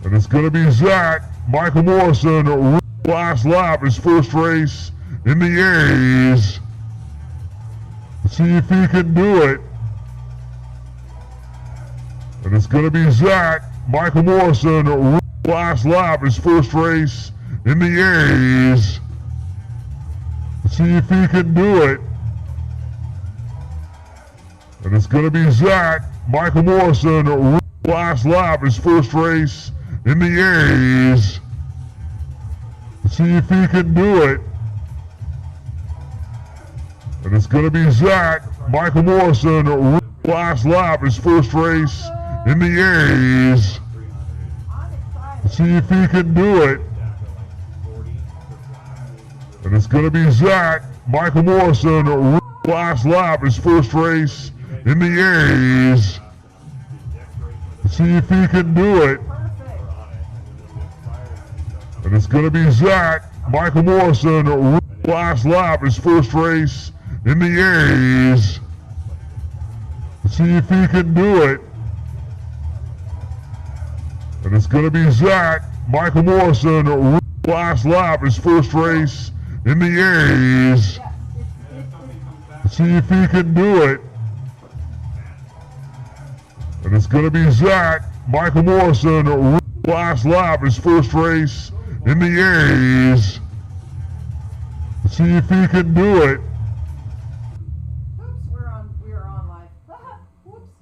And it's going to be Zach Michael Morrison, last lap, his first race in the A's. Let's see if he can do it. And it's going to be Zach Michael Morrison, last lap, his first race in the A's. Let's see if he can do it. And it's going to be Zach Michael Morrison, last lap, his first race in the A's. Let's see if he can do it. And it's going to be Zach Michael Morrison, last lap, his first race in the A's. Let's see if he can do it. And it's going to be Zach Michael Morrison, last lap, his first race in the A's. Let's see if he can do it. And it's going to be Zach Michael Morrison, last lap, his first race in the A's. Let's see if he can do it. And it's going to be Zach Michael Morrison, last lap, his first race in the A's. Let's see if he can do it. And it's going to be Zach Michael Morrison, last lap, his first race in the A's. Let's see if he can do it. Oops, we are on live. Whoops.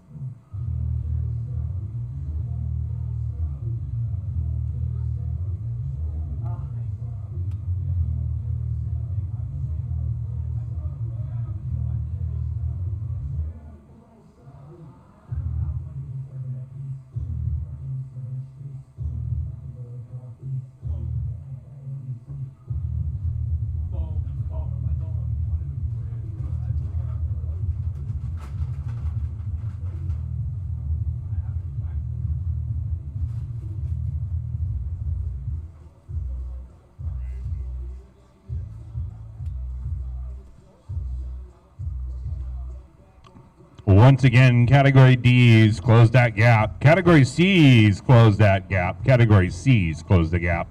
Once again, Category D's close that gap. Category C's close that gap. Category C's close the gap.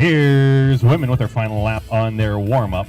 Here's women with their final lap on their warm-up.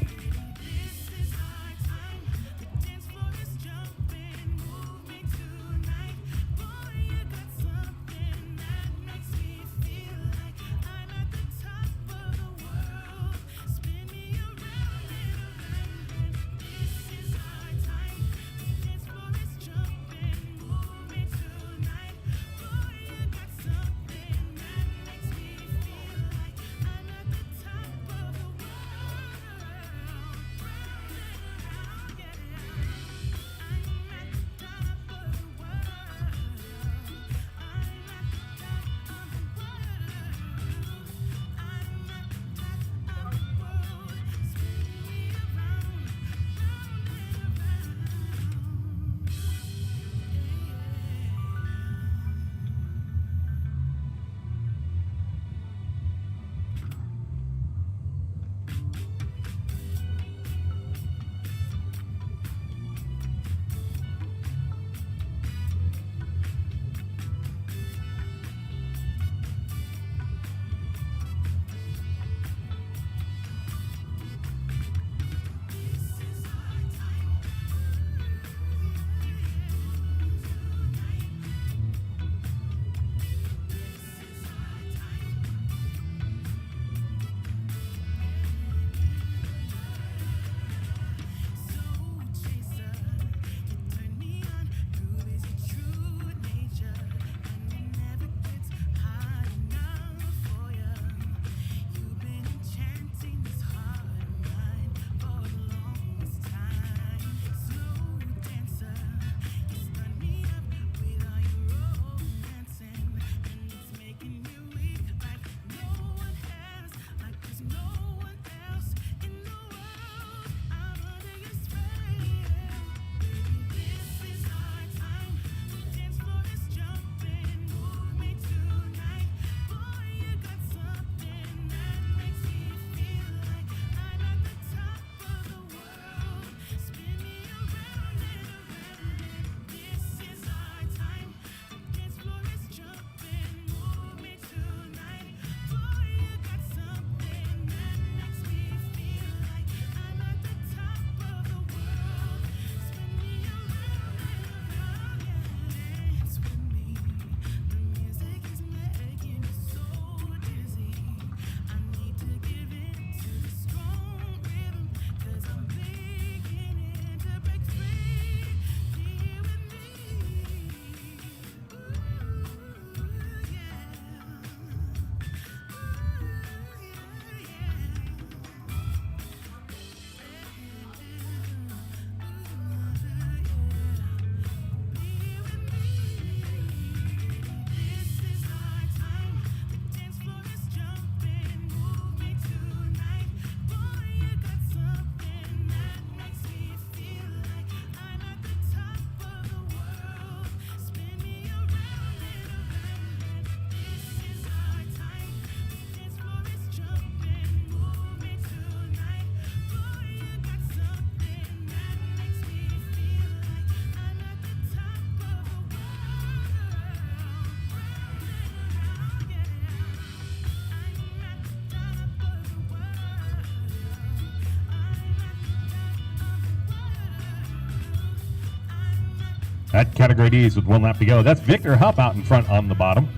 At category D's with 1 lap to go. That's Victor Hupp out in front on the bottom.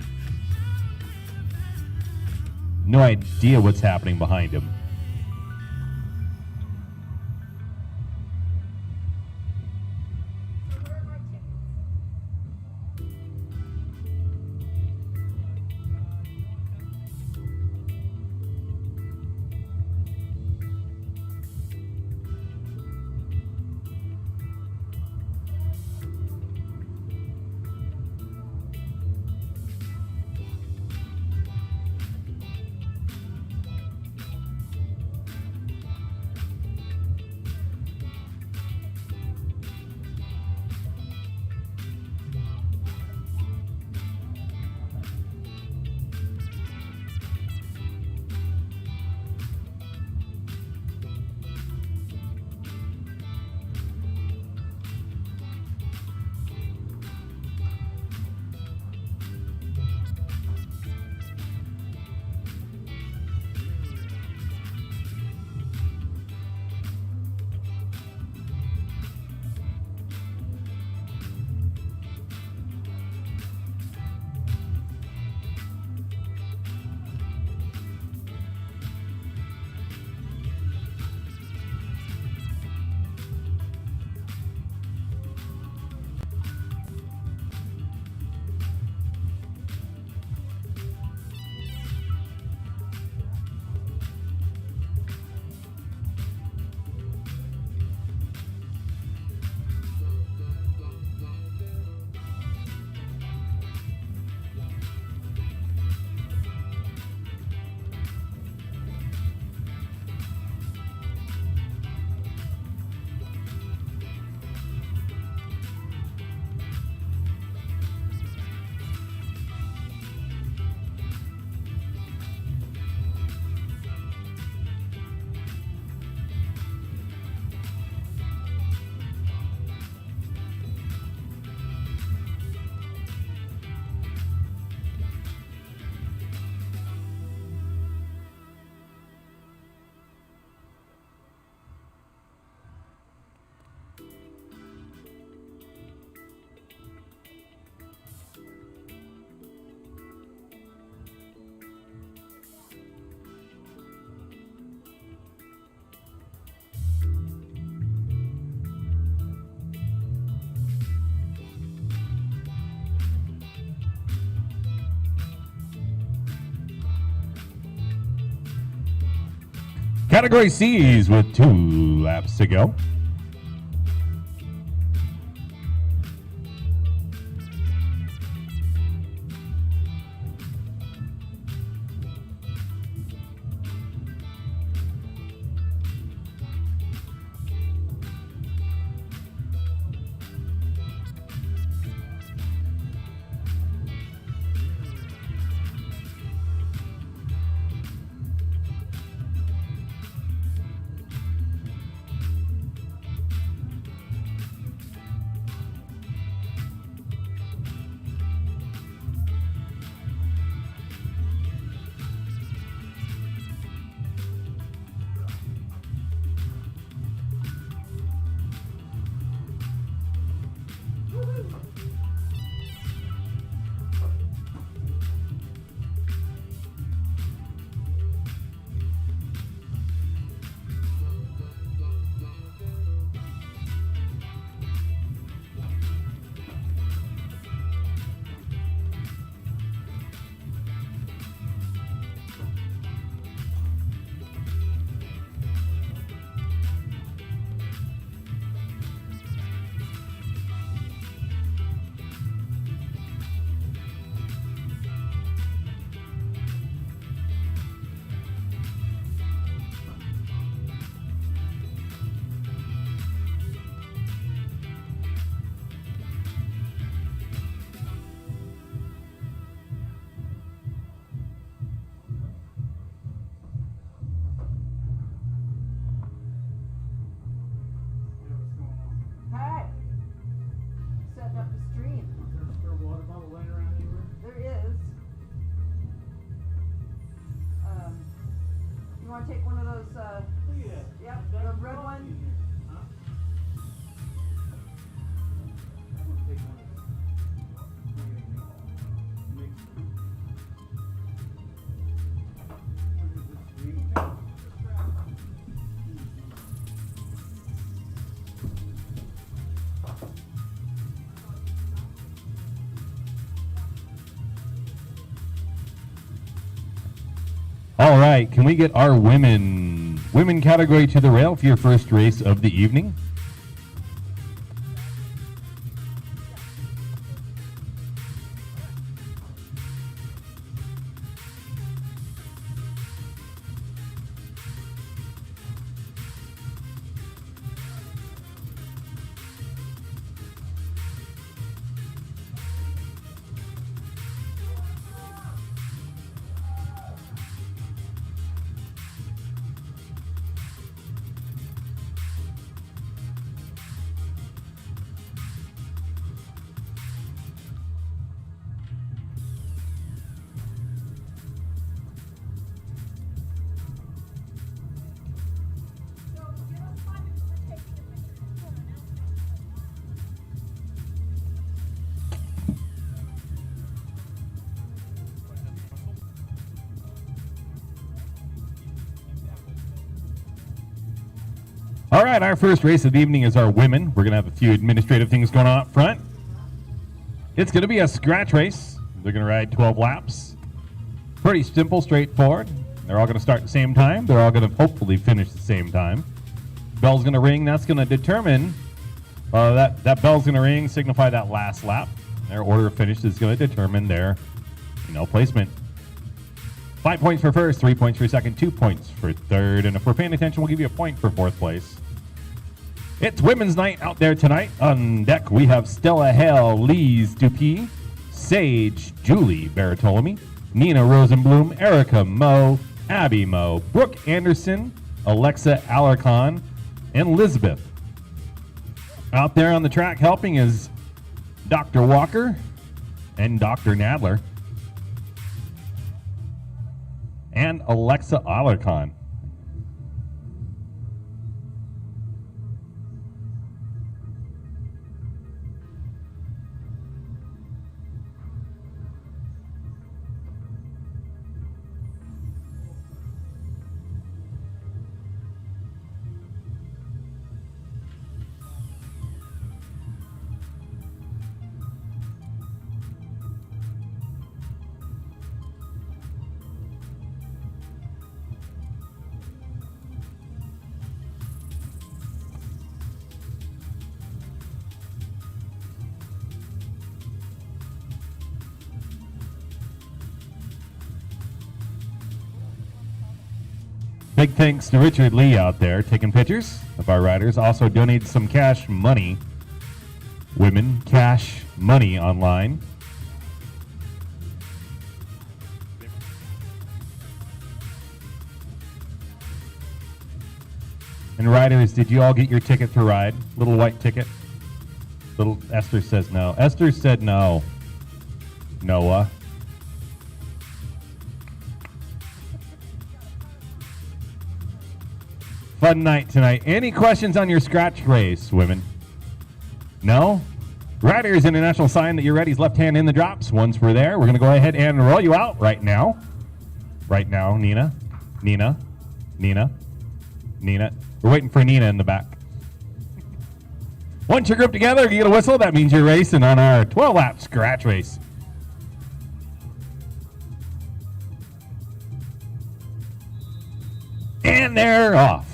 No idea what's happening behind him. Category C's with 2 laps to go. Hi. Setting up the stream. There's a spare water bottle laying around anywhere? There is. You want to take one of those? Yeah. Yep, the red one. Huh? I'm gonna take one of those. Mix. Look at this green. All right, can we get our women category to the rail for your first race of the evening? All right, our first race of the evening is our women. We're going to have a few administrative things going on up front. It's going to be a scratch race. They're going to ride 12 laps. Pretty simple, straightforward. They're all going to start at the same time. They're all going to hopefully finish at the same time. Bell's going to ring. That's going to determine, that bell's going to ring, signify that last lap. Their order of finish is going to determine their, placement. 5 points for first, 3 points for second, 2 points for third, and if we're paying attention, we'll give you a point for fourth place. It's women's night out there tonight. On deck, we have Stella Hale, Lise Dupuis, Sage, Julie Bartolome, Nina Rosenblum, Erica Moe, Abby Moe, Brooke Anderson, Alexa Alarcon, and Elizabeth. Out there on the track helping is Dr. Walker and Dr. Nadler. And Alexa Alarcon. Big thanks to Richard Lee out there taking pictures of our riders. Also donated some cash money. Women, cash money online. And riders, did you all get your ticket to ride? Little white ticket? Little Esther says no. Esther said no. Noah. Fun night tonight. Any questions on your scratch race, women? No? Riders, international sign that you're ready. Left hand in the drops. Once we're there, we're going to go ahead and roll you out right now. Right now, Nina. Nina. Nina. Nina. We're waiting for Nina in the back. Once you're grouped together, you get a whistle. That means you're racing on our 12-lap scratch race. And they're off.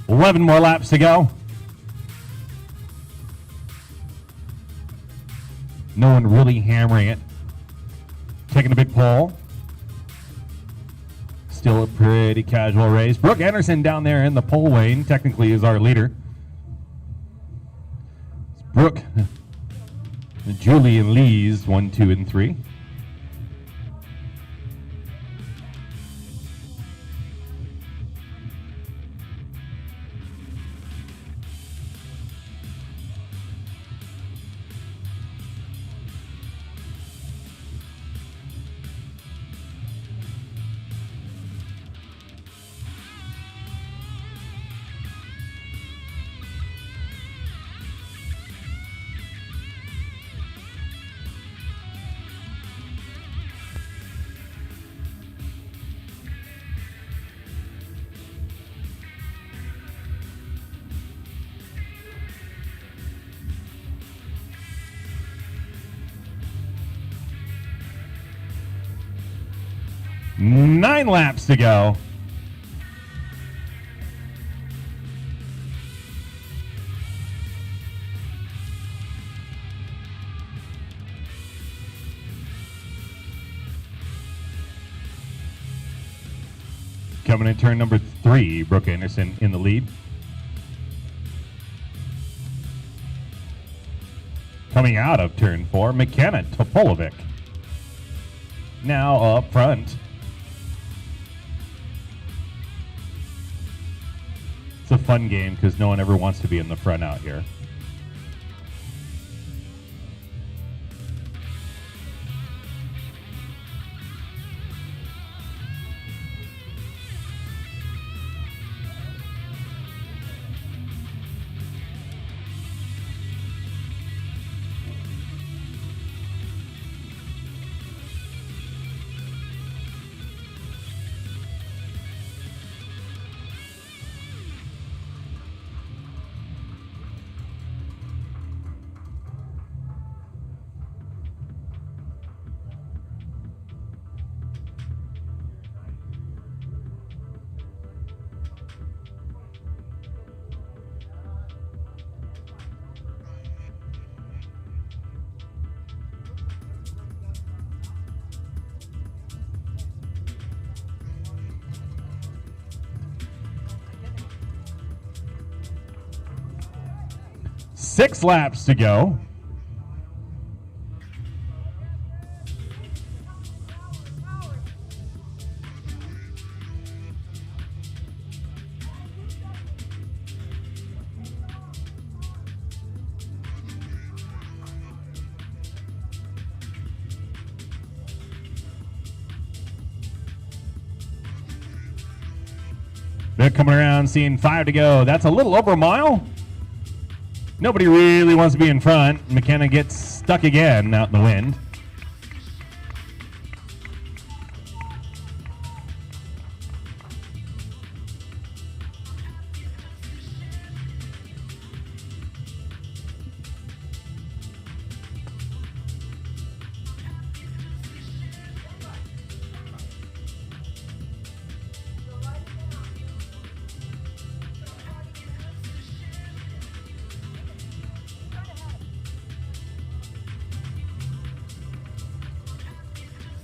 $11 more laps to go. No one really hammering it. Taking a big pull. Still a pretty casual race. Brooke Anderson down there in the pole lane technically is our leader. It's Brooke, Julie, and Lee's 1, 2, and 3. Nine laps to go. Coming in turn number 3, Brooke Anderson in the lead. Coming out of turn 4, McKenna Topolovic. Now up front. It's a fun game because no one ever wants to be in the front out here. Six laps to go. They're coming around, seeing 5 to go. That's a little over a mile. Nobody really wants to be in front. McKenna gets stuck again out in the wind.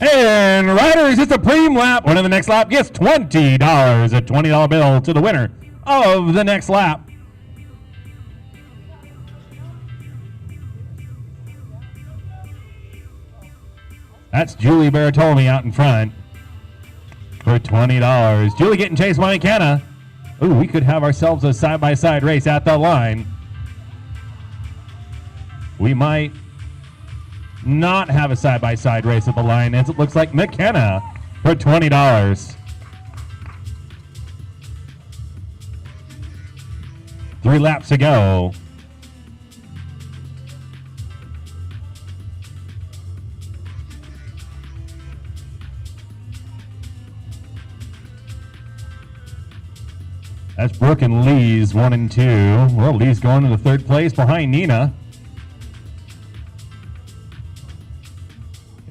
And riders, it's a preem lap. Winner of the next lap gets $20, a $20 bill to the winner of the next lap. That's Julie Bertolmi out in front for $20. Julie getting chased by McKenna. Ooh, we could have ourselves a side-by-side race at the line. We might not have a side-by-side race at the line, as it looks like McKenna for $20. 3 laps to go. That's Brooke and Lee's 1 and 2. Well, Lee's going into 3rd place behind Nina.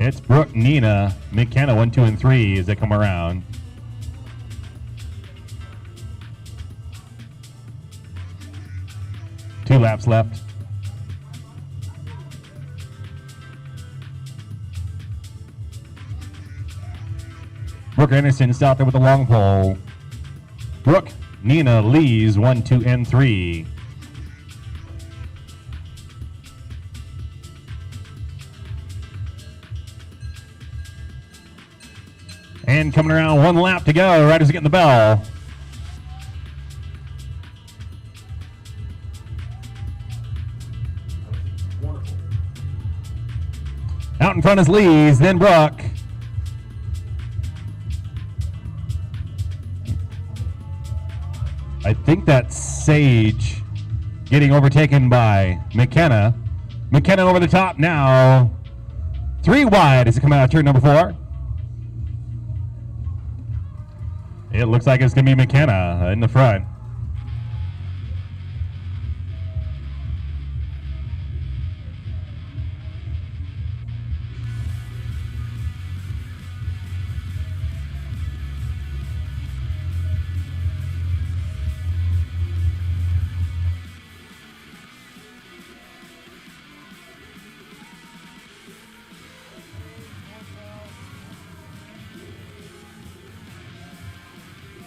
It's Brooke, Nina, McKenna 1, 2, and 3 as they come around. Two laps left. Brooke Anderson's out there with the long pole. Brooke, Nina, Lee's 1, 2, and 3. And coming around, 1 lap to go. Riders are getting the bell. Wonderful. Out in front is Lee's, then Brooke. I think that's Sage getting overtaken by McKenna. McKenna over the top now. 3 wide as it comes out of turn number 4. It looks like it's going to be McKenna in the front.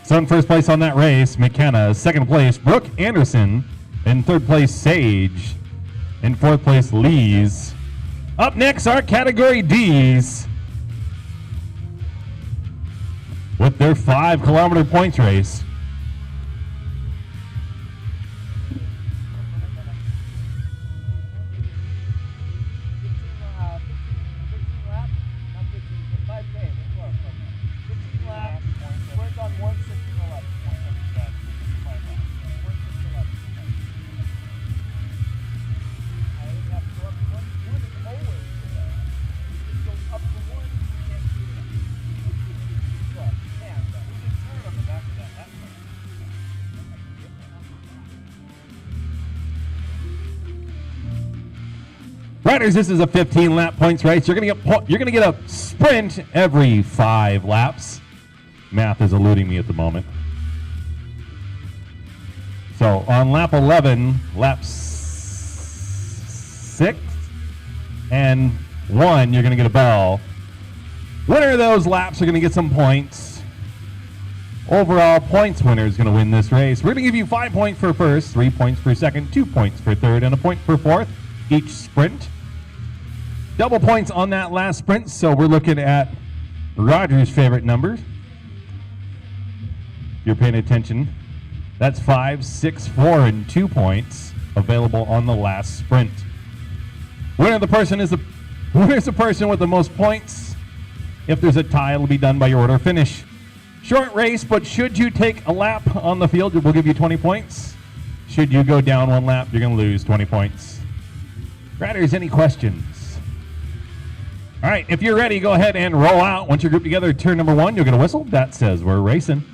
So in first place on that race, McKenna. Second place, Brooke Anderson. In third place, Sage. In fourth place, Lee's. Up next, our category D's with their 5-kilometer points race. Riders, this is a 15-lap points race. You're gonna get a sprint every 5 laps. Math is eluding me at the moment. So on lap 11, lap 6 and 1, you're gonna get a bell. Winner of those laps are gonna get some points. Overall points winner is gonna win this race. We're gonna give you 5 points for first, 3 points for second, 2 points for third, and a point for fourth each sprint. Double points on that last sprint, so we're looking at Roger's favorite number. You're paying attention. That's 5, 6, 4, and 2 points available on the last sprint. Winner of the person is the person with the most points. If there's a tie, it'll be done by your order of finish. Short race, but should you take a lap on the field, we'll give you 20 points. Should you go down one lap, you're going to lose 20 points. Riders, any questions? All right, if you're ready, go ahead and roll out. Once you're grouped together, turn number 1, you'll get a whistle. That says we're racing.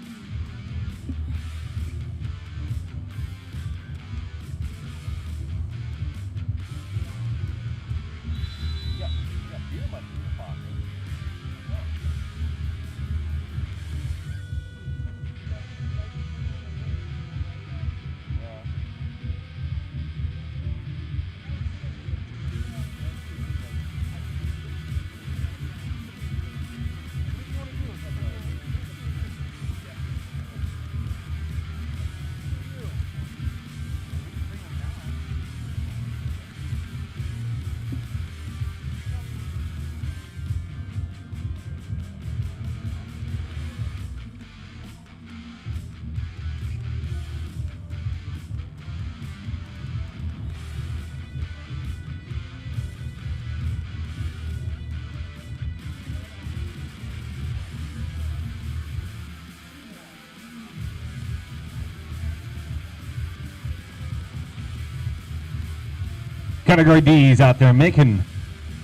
Category D's out there making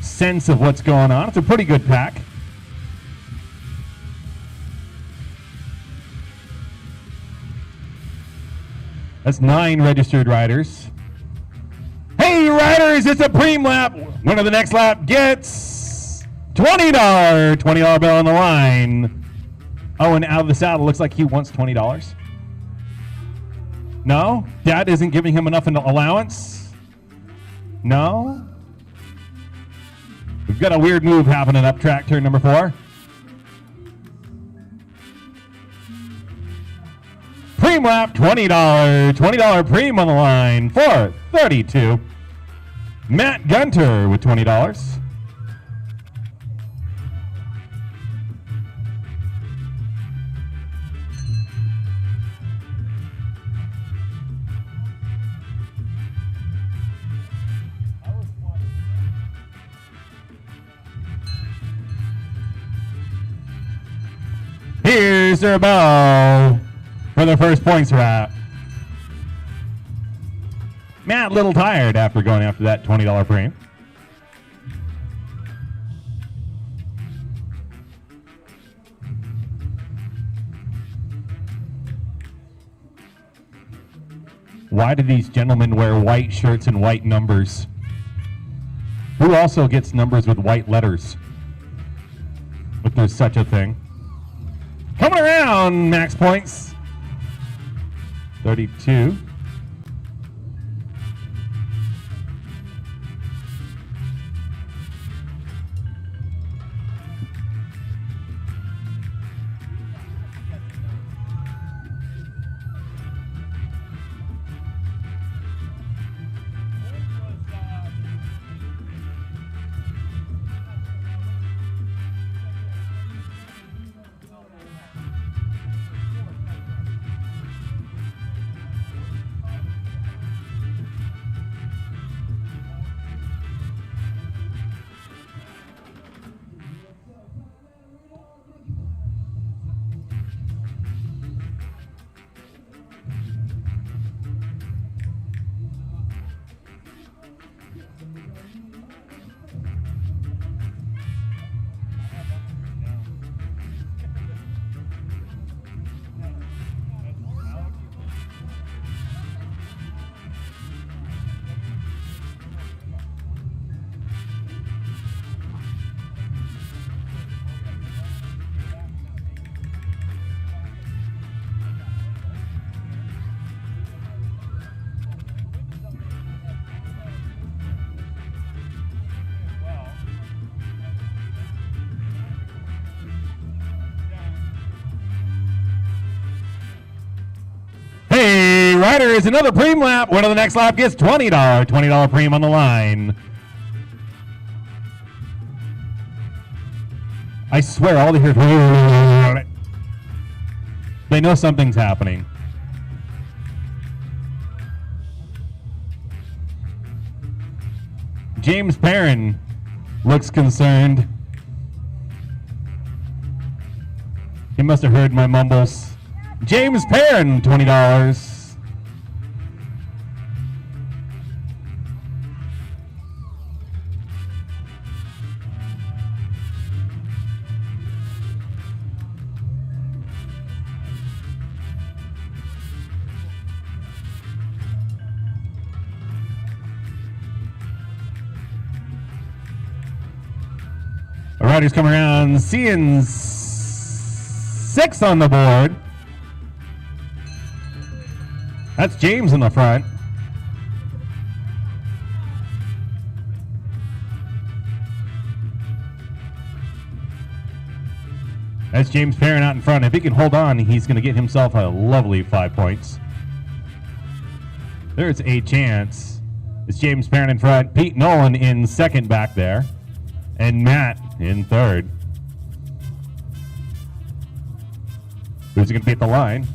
sense of what's going on. It's a pretty good pack. That's 9 registered riders. Hey, riders, it's a preem lap. Winner of the next lap gets $20 bill on the line. Oh, and out of the saddle, looks like he wants $20. No? Dad isn't giving him enough in allowance? No? We've got a weird move happening up track, turn number 4. Preem lap, $20. $20 preem on the line for 32. Matt Gunter with $20. Here's their bow for the first points wrap. Matt, a little tired after going after that $20 premium. Why do these gentlemen wear white shirts and white numbers? Who also gets numbers with white letters? If there's such a thing. Coming around, max points. 32. Rider is another preem lap. Winner of the next lap gets $20. $20 preem on the line. I swear all they hear is they know something's happening. James Perrin looks concerned. He must have heard my mumbles. James Perrin, $20. right, who's coming around? Seeing 6 on the board. That's James in the front. That's James Perrin out in front. If he can hold on, he's going to get himself a lovely 5 points. There's a chance. It's James Perrin in front. Pete Nolan in second back there. And Matt in third. Who's going to be at the line?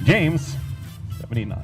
James, 79.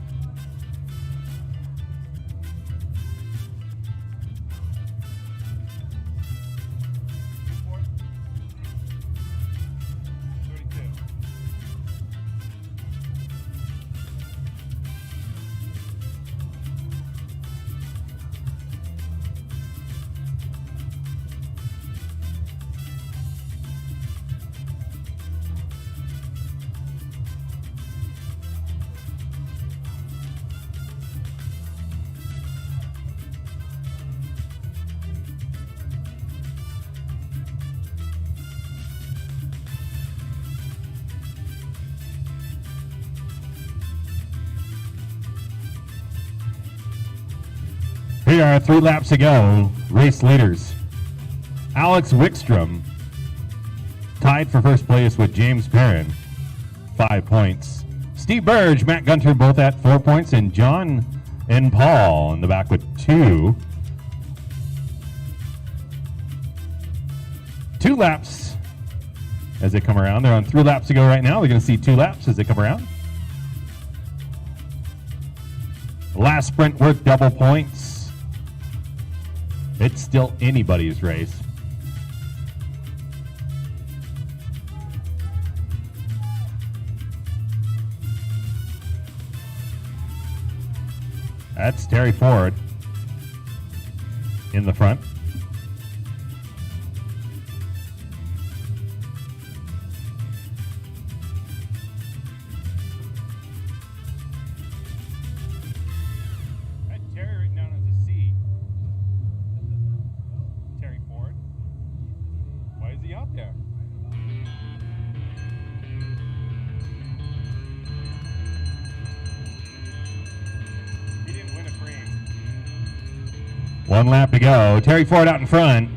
Here are 3 laps to go. Race leaders. Alex Wickstrom tied for first place with James Perrin, 5 points. Steve Burge, Matt Gunter both at 4 points, and John and Paul in the back with 2. 2 laps as they come around. They're on 3 laps to go right now. We're going to see 2 laps as they come around. Last sprint worth double points. It's still anybody's race. That's Terry Ford in the front. Terry written down as a C. Terry Ford. Why is he out there? He didn't win a frame. 1 lap to go. Terry Ford out in front.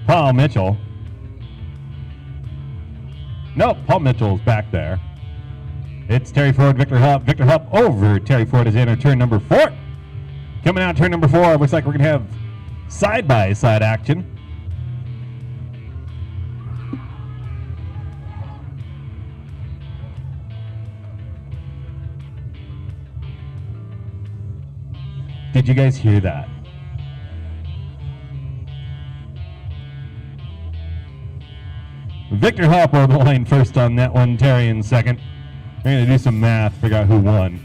Paul Mitchell. Nope, Paul Mitchell's back there. It's Terry Ford, Victor Hupp. Victor Hupp over. Terry Ford is in at turn number 4. Coming out turn number 4, looks like we're going to have side-by-side action. Did you guys hear that? Victor Hupp over the line first on that one, Terry in second. We're going to do some math, figure out who won.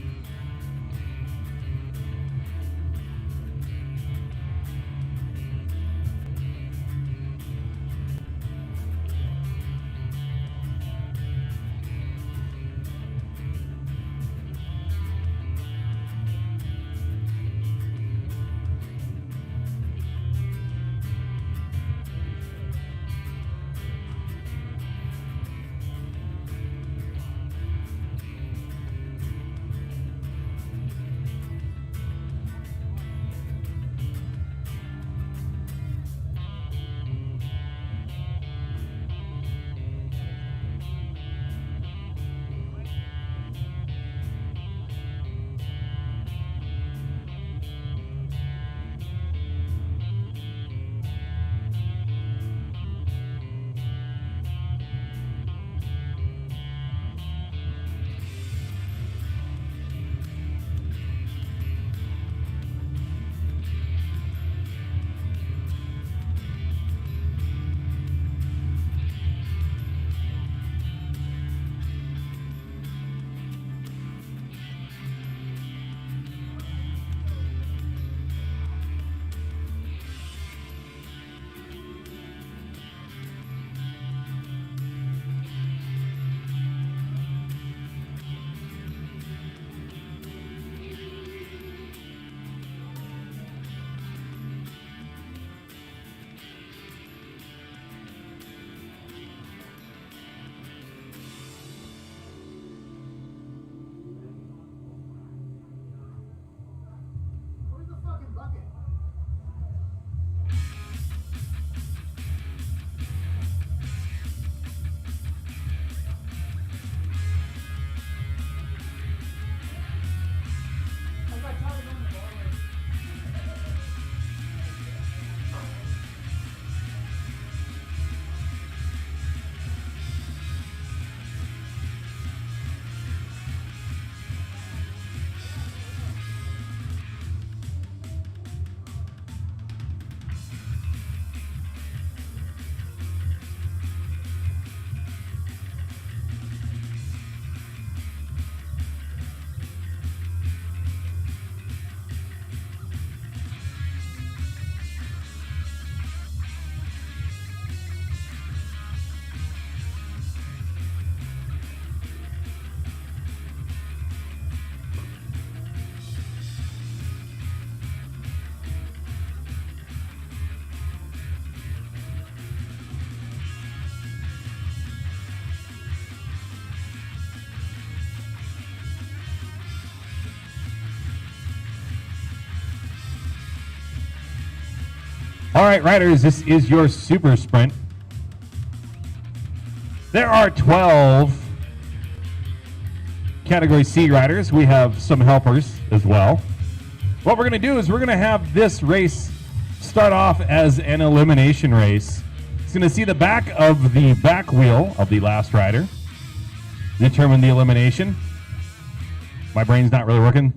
All right, riders, this is your super sprint. There are 12 Category C riders. We have some helpers as well. What we're going to do is we're going to have this race start off as an elimination race. It's going to see the back of the back wheel of the last rider determine the elimination. My brain's not really working.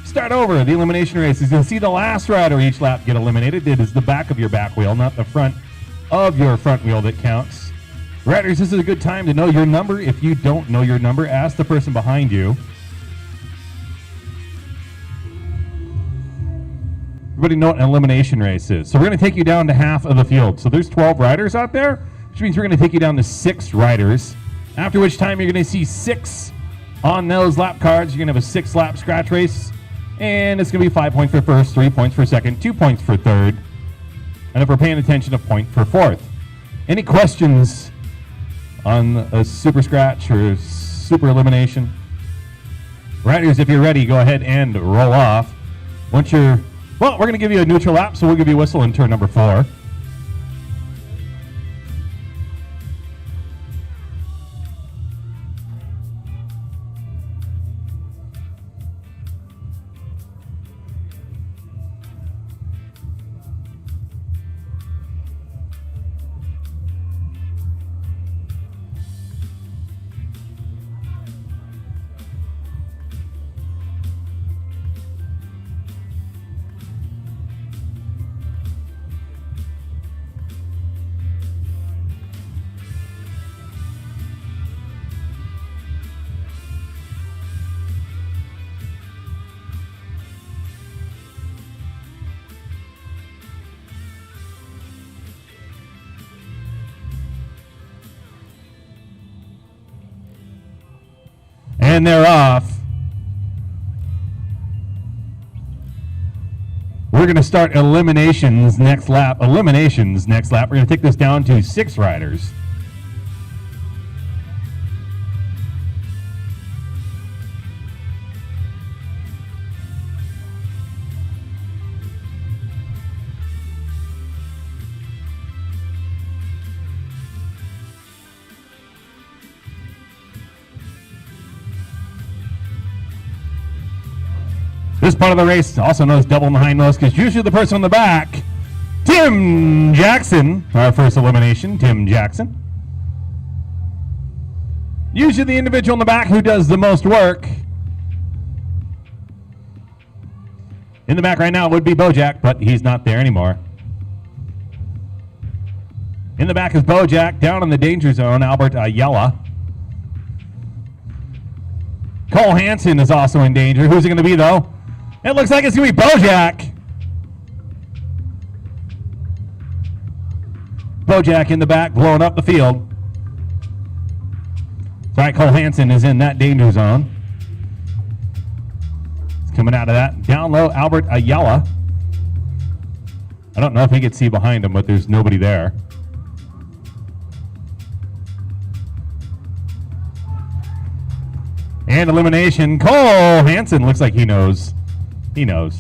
Start over. The elimination race is going to see the last rider each lap get eliminated. It is the back of your back wheel, not the front of your front wheel that counts. Riders, this is a good time to know your number. If you don't know your number, ask the person behind you. Everybody know what an elimination race is. So we're going to take you down to half of the field. So there's 12 riders out there, which means we're going to take you down to 6 riders, after which time you're going to see 6 on those lap cards. You're going to have a 6-lap scratch race, and it's going to be 5 points for first, 3 points for second, 2 points for third, and if we're paying attention, a point for fourth. Any questions on a super scratch or super elimination? Riders, if you're ready, go ahead and roll off. Once you're, well, we're going to give you a neutral lap, so we'll give you a whistle in turn number 4. And they're off. We're going to start eliminations next lap. We're going to take this down to 6 riders. This part of the race, also known as double in the hindmost, because usually the person on the back, Tim Jackson, our first elimination, Tim Jackson. Usually the individual in the back who does the most work. In the back right now would be Bojack, but he's not there anymore. In the back is Bojack. Down in the danger zone, Albert Ayala. Cole Hansen is also in danger. Who's it going to be, though? It looks like it's going to be Bojack. Bojack in the back, blowing up the field. That's right, Cole Hansen is in that danger zone. He's coming out of that. Down low, Albert Ayala. I don't know if he could see behind him, but there's nobody there. And elimination, Cole Hansen looks like he knows. He knows.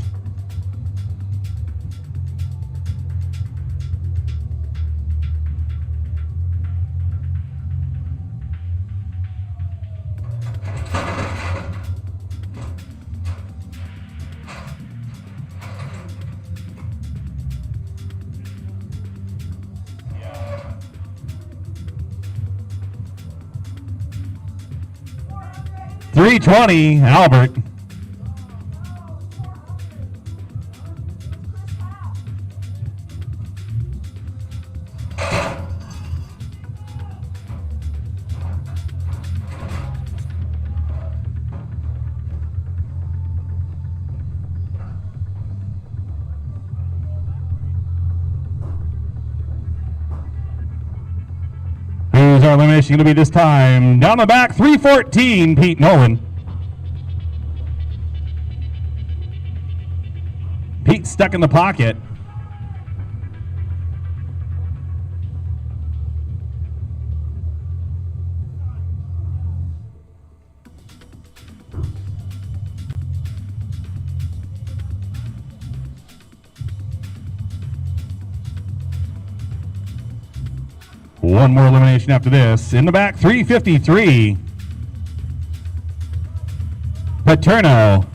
.320, Albert. Who's our elimination going to be this time? Down the back, 314, Pete Nolan. Pete stuck in the pocket. One more elimination after this. In the back, 353. Paterno.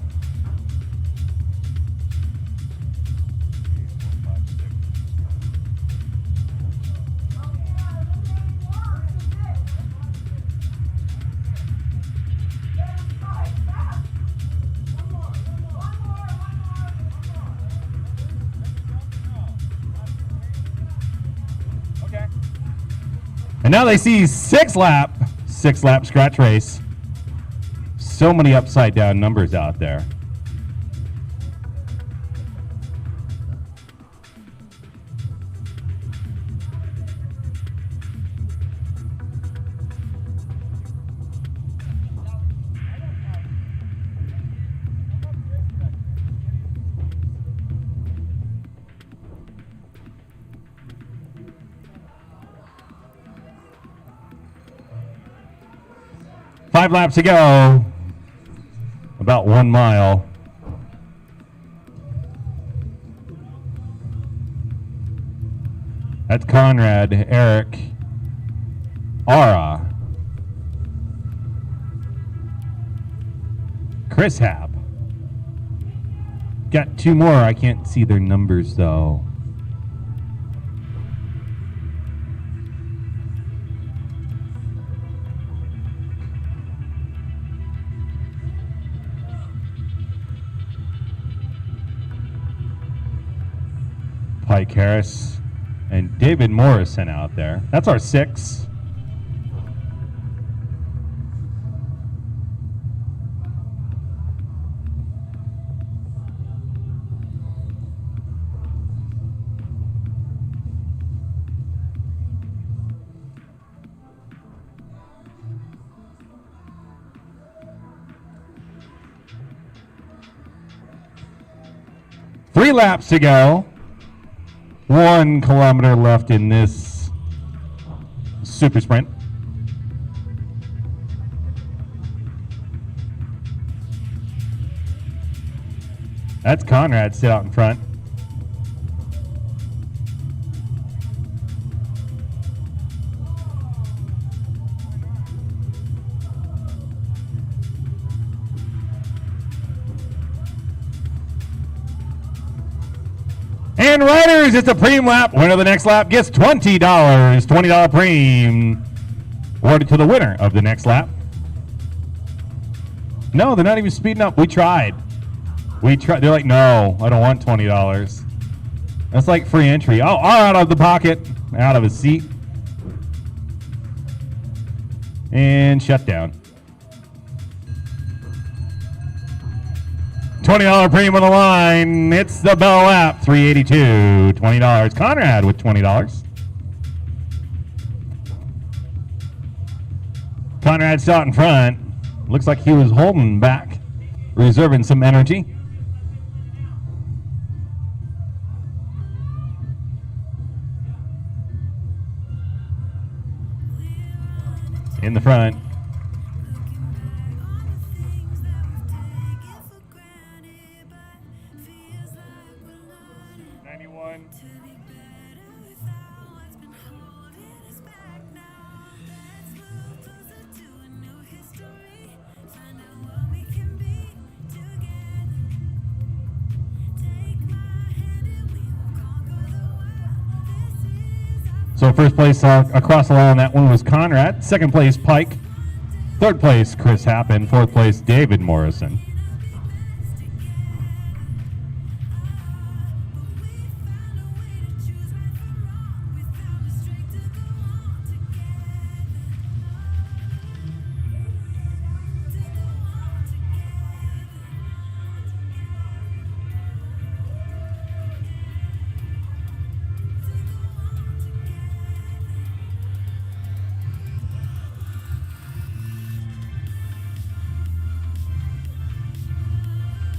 And now they see six lap scratch race. So many upside down numbers out there. Five laps to go. About 1 mile. That's Conrad, Eric, Ara, Chris Hap. Got two more. I can't see their numbers though. Pike Harris and David Morrison out there. That's our 6. Three laps to go. 1 kilometer left in this super sprint. That's Conrad sit out in front. And riders, it's a preem lap. Winner of the next lap gets $20. $20 preem awarded to the winner of the next lap. No, they're not even speeding up. We tried. They're like, no, I don't want $20. That's like free entry. Oh, out of the pocket, out of his seat. And shut down. $20 premium on the line. It's the bell lap. 382. $20. Conrad with $20. Conrad still out in front. Looks like he was holding back, reserving some energy. In the front. So first place across the line on that one was Conrad. Second place, Pike. Third place, Chris Happen. Fourth place, David Morrison.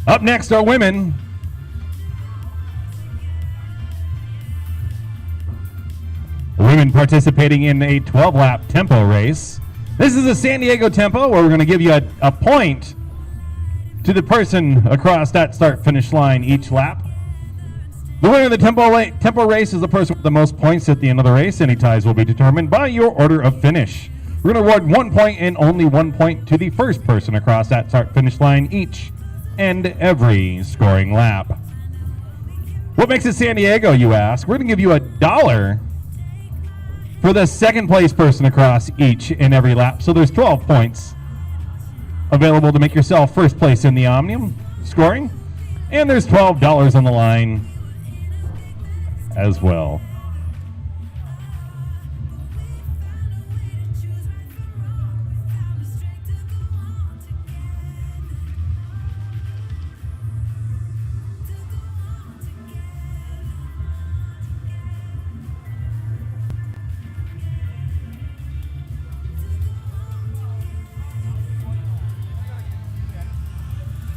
Up next are women. Women participating in a 12-lap tempo race. This is a San Diego tempo where we're going to give you a point to the person across that start-finish line each lap. The winner of the tempo race is the person with the most points at the end of the race. Any ties will be determined by your order of finish. We're going to award 1 point and only 1 point to the first person across that start-finish line each and every scoring lap. What makes it San Diego, you ask? We're going to give you $1 for the second place person across each and every lap. So there's 12 points available to make yourself first place in the Omnium scoring. And there's $12 on the line as well.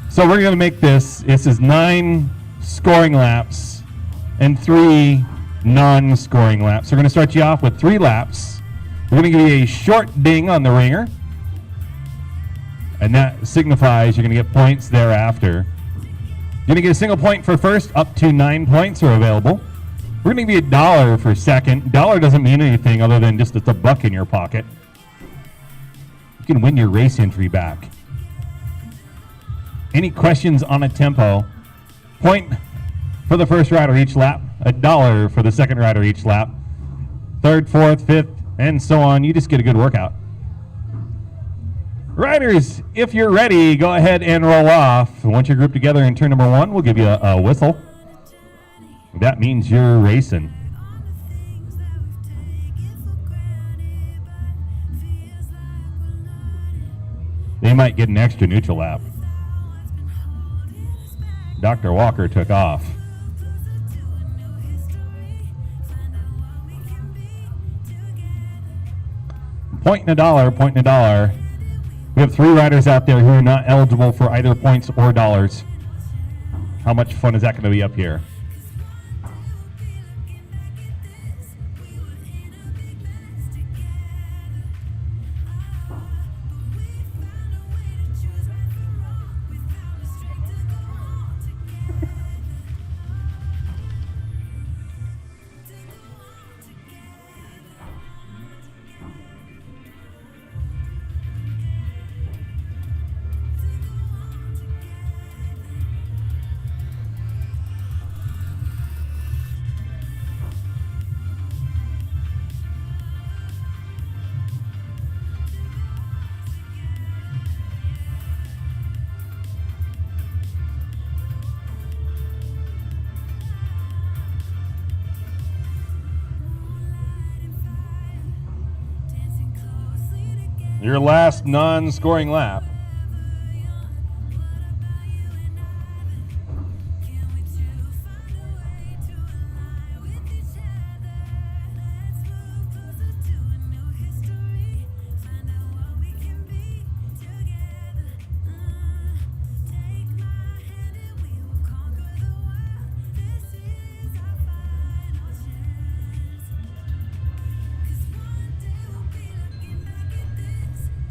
So we're going to make this is 9 scoring laps and 3 non-scoring laps. We're going to start you off with 3 laps. We're going to give you a short ding on the ringer, and that signifies you're going to get points thereafter. You're going to get a single point for first, up to 9 points are available. We're going to give you $1 for second. $1 doesn't mean anything other than just it's a buck in your pocket. You can win your race entry back. Any questions on a tempo? Point for the first rider each lap, $1 for the second rider each lap, third, fourth, fifth, and so on. You just get a good workout. Riders, if you're ready, go ahead and roll off. Once you're grouped together in turn number 1, we'll give you a whistle. That means you're racing. They might get an extra neutral lap. Dr. Walker took off. Point and $1. We have 3 riders out there who are not eligible for either points or dollars. How much fun is that going to be up here? Your last non-scoring lap.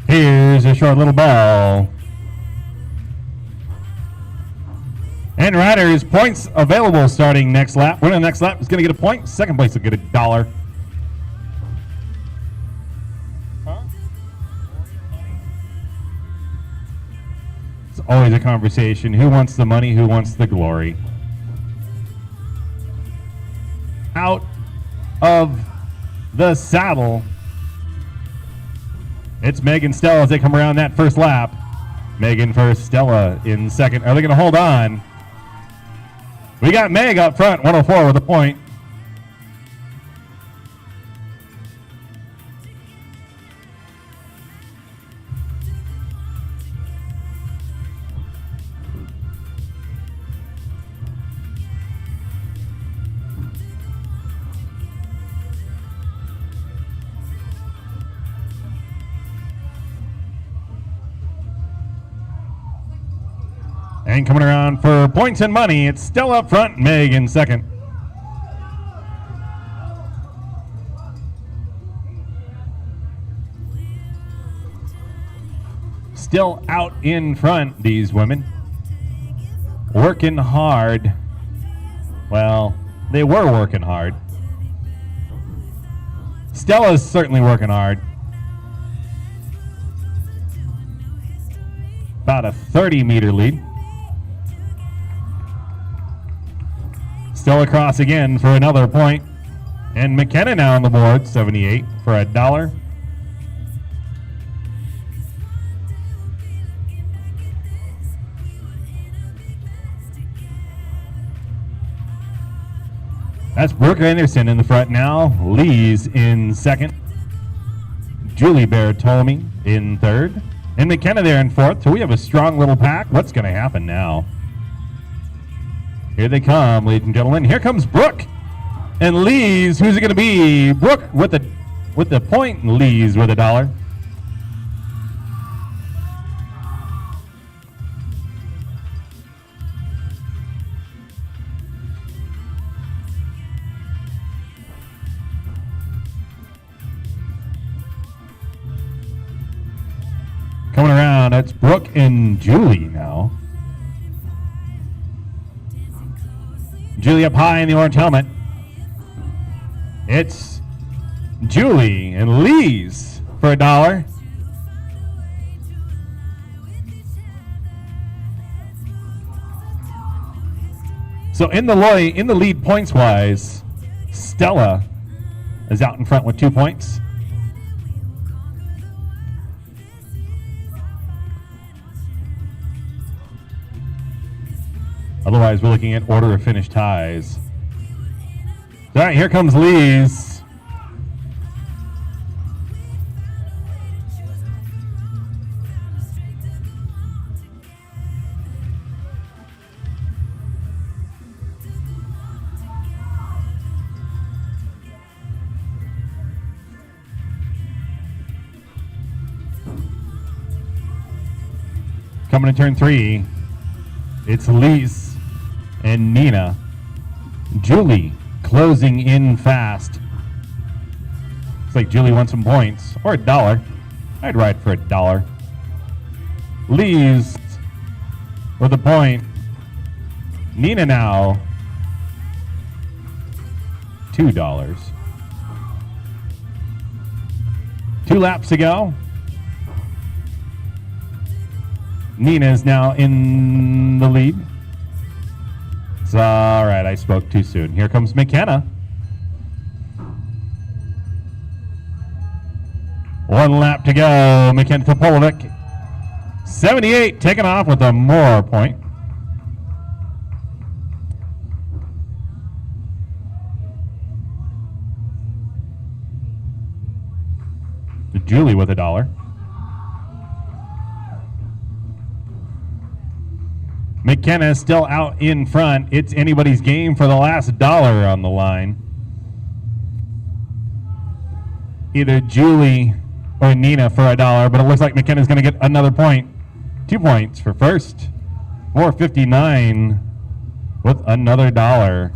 Here's a short little bell. And riders, points available starting next lap. Winner of the next lap is going to get a point. Second place will get $1. It's always a conversation. Who wants the money? Who wants the glory? Out of the saddle, it's Meg and Stella as they come around that first lap. Megan first, Stella in second. Are they going to hold on? We got Meg up front, 104 with a point. And coming around for points and money, it's still up front, Meg in second. Still out in front, these women. Working hard. Well, They were working hard. Stella's certainly working hard. About a 30-meter lead. Still across again for another point. And McKenna now on the board, 78 for $1. That's Brooke Anderson in the front now. Lee's in second. Julie Bertolmi in third. And McKenna there in fourth. So we have a strong little pack. What's going to happen now? Here they come, ladies and gentlemen. Here comes Brooke. And Lee's, who's it going to be? Brooke with the point, and Lee's with $1. Coming around, it's Brooke and Julie now. Julie up high in the orange helmet. It's Julie and Lee's for $1. So in the lead points wise, Stella is out in front with 2 points. Otherwise, we're looking at order of finish ties. All right, here comes Lee's. Coming to turn 3, it's Lee's and Nina. Julie closing in fast. Looks like Julie wants some points, or $1. I'd ride for $1. Lee's with a point. Nina now, $2. 2 laps to go. Nina is now in the lead. It's all right, I spoke too soon. Here comes McKenna. 1 lap to go. McKenna Topolovic, 78, taking off with a more point. Julie with $1. McKenna still out in front. It's anybody's game for the last $1 on the line. Either Julie or Nina for $1, but it looks like McKenna's going to get another point. 2 points for first. 459 with another $1.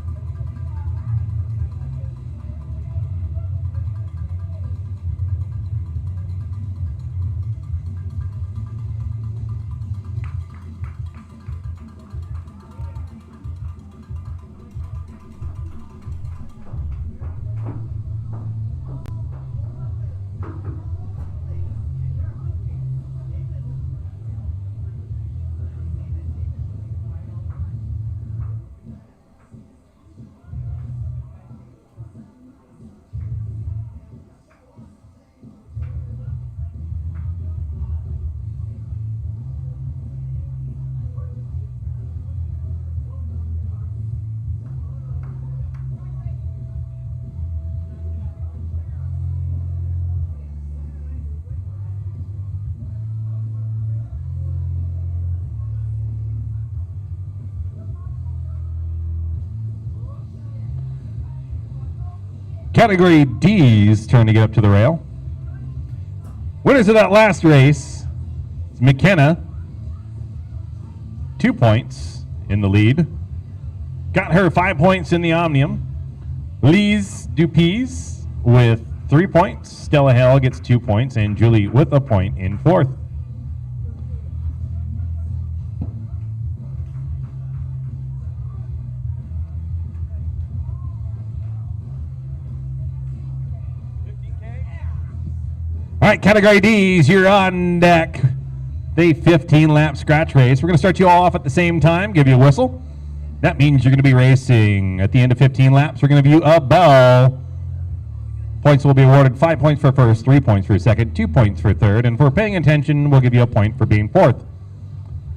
Category D's turn to get up to the rail. Winners of that last race, McKenna, 2 points in the lead. Got her 5 points in the Omnium. Lise Dupies with 3 points. Stella Hale gets 2 points, and Julie with a point in fourth. All right, category D's, you're on deck. The 15-lap scratch race. We're going to start you all off at the same time, give you a whistle. That means you're going to be racing at the end of 15 laps. We're going to give you a bell. Points will be awarded 5 points for first, 3 points for second, 2 points for third, and for paying attention, we'll give you a point for being fourth.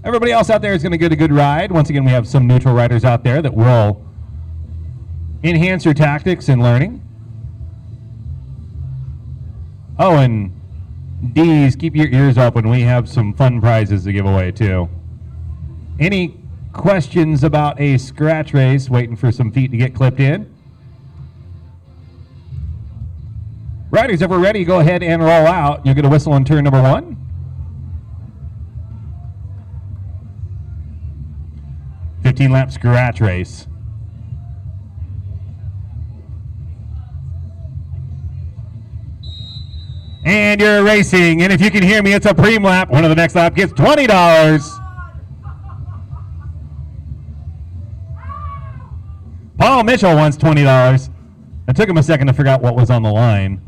Everybody else out there is going to get a good ride. Once again, we have some neutral riders out there that will enhance your tactics and learning. Oh, and D's, keep your ears open. We have some fun prizes to give away, too. Any questions about a scratch race? Waiting for some feet to get clipped in. Riders, if we're ready, go ahead and roll out. You'll get a whistle on turn number 1. Lap scratch race. And you're racing, and if you can hear me, it's a preem lap. One of the next lap gets $20. Paul Mitchell wants $20. It took him a second to figure out what was on the line.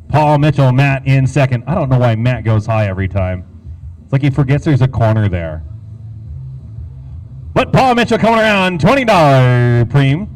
Paul Mitchell, Matt in second. I don't know why Matt goes high every time. It's like he forgets there's a corner there. But Paul Mitchell coming around, $20 preem.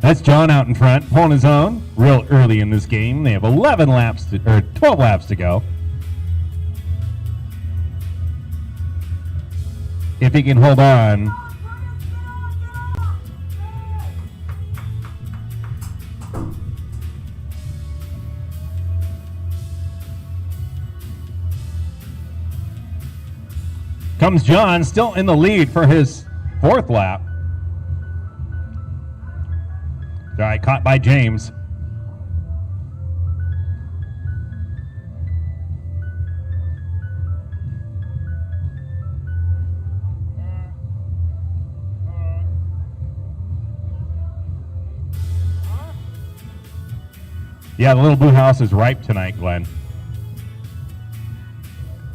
That's John out in front, pulling his own real early in this game. They have 12 laps to go. If he can hold on. Comes John, still in the lead for his 4th lap. All right, caught by James. Yeah, the little blue house is ripe tonight, Glenn.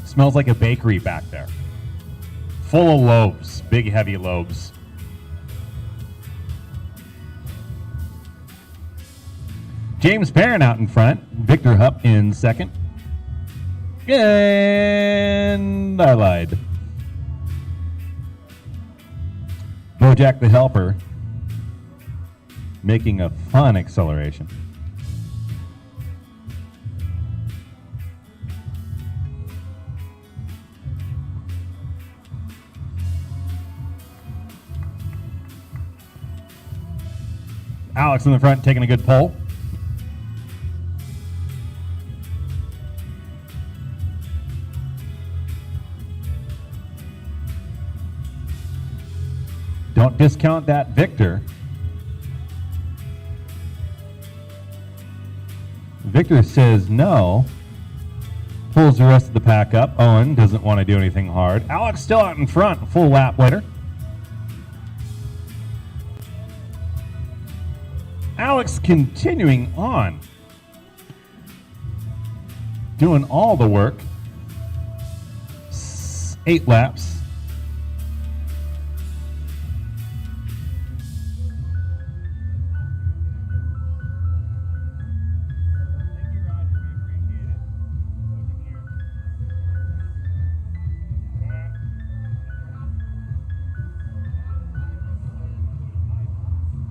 Smells like a bakery back there. Full of loaves, big heavy loaves. James Perrin out in front, Victor Hupp in second. And I lied. Bojack the Helper making a fun acceleration. Alex in the front taking a good pull. Don't discount that Victor. Victor says no. Pulls the rest of the pack up. Owen doesn't want to do anything hard. Alex still out in front, full lap later. Alex continuing on. Doing all the work. 8 laps.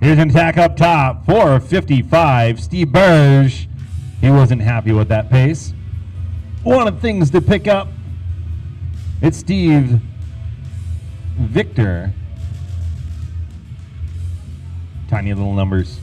Here's an attack up top, 4:55. Steve Burge, he wasn't happy with that pace. Wanted things to pick up. It's Steve Victor. Tiny little numbers.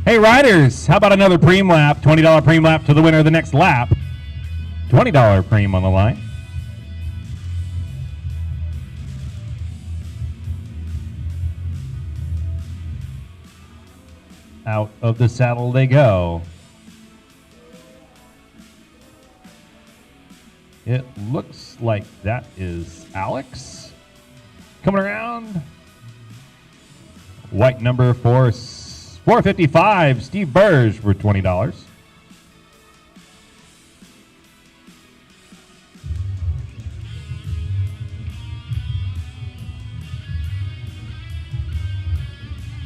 Hey riders, how about another preem lap? $20 preem lap to the winner of the next lap. $20 preem on the line. Out of the saddle they go. It looks like that is Alex coming around. White number 455, Steve Burge for $20.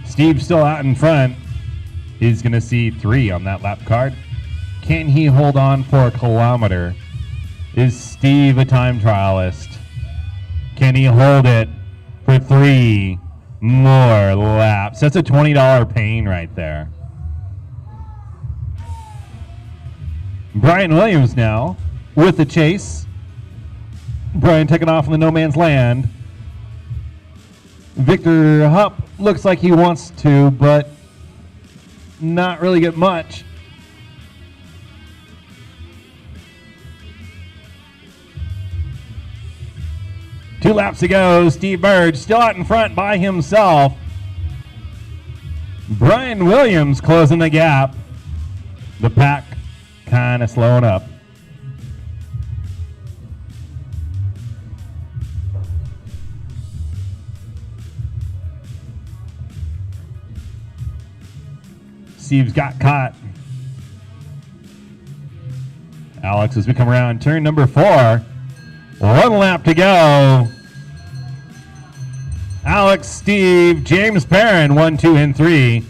Steve's still out in front. He's going to see 3 on that lap card. Can he hold on for a kilometer? Is Steve a time trialist? Can he hold it for 3 more laps? That's a $20 pain right there. Brian Williams now with the chase. Brian taking off in the no man's land. Victor Hupp looks like he wants to, but not really get much. Two laps to go. Steve Burge still out in front by himself. Brian Williams closing the gap. The pack kind of slowing up. Steve's got caught. Alex as we come around turn number 4. 1 lap to go. Alex, Steve, James Perrin, 1, 2, and 3.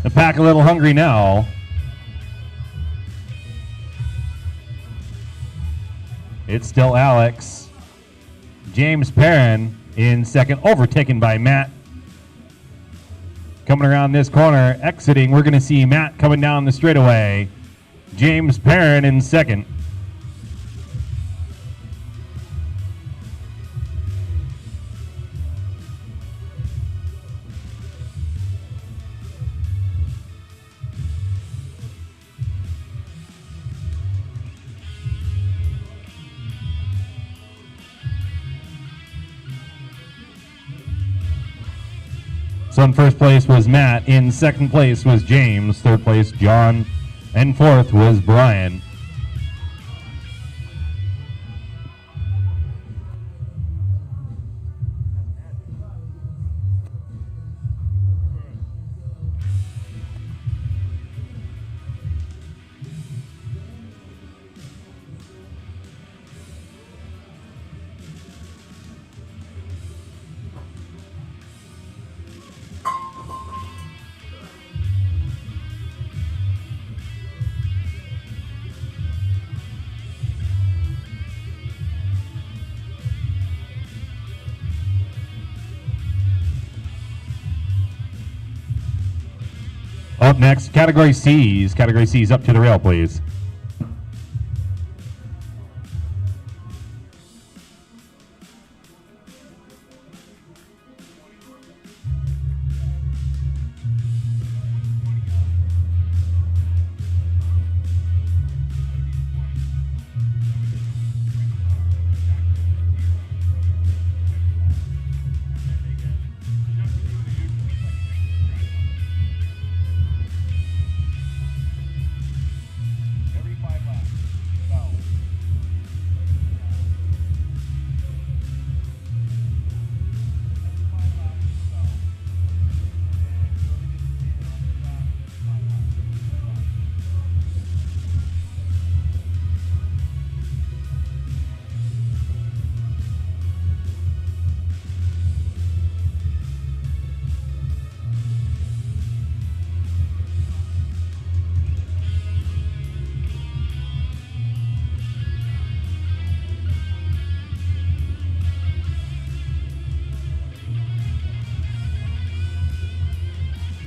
The pack a little hungry now. It's still Alex. James Perrin in second, overtaken by Matt. Coming around this corner, exiting, we're going to see Matt coming down the straightaway. James Perrin in second. So in first place was Matt, in second place was James, third place John, and fourth was Brian. Up next, Category C's. Category C's up to the rail, please.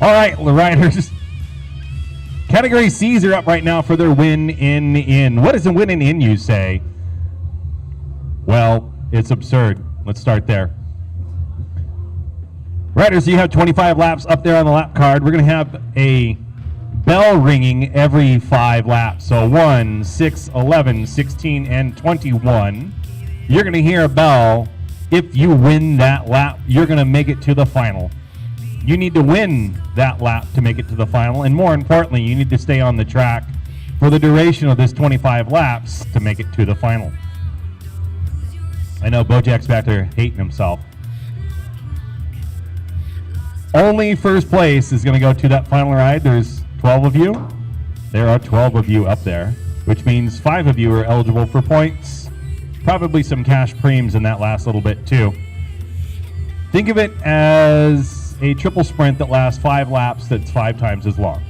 All right, the riders. Category C's are up right now for their win in. What is a win in, you say? Well, it's absurd. Let's start there. Riders, you have 25 laps up there on the lap card. We're going to have a bell ringing every 5 laps. So 1, 6, 11, 16, and 21. You're going to hear a bell. If you win that lap, you're going to make it to the final. You need to win that lap to make it to the final. And more importantly, you need to stay on the track for the duration of this 25 laps to make it to the final. I know Bojack's back there hating himself. Only first place is going to go to that final ride. There's 12 of you. There are 12 of you up there, which means 5 of you are eligible for points. Probably some cash preems in that last little bit too. Think of it as a triple sprint that lasts 5 laps that's 5 times as long.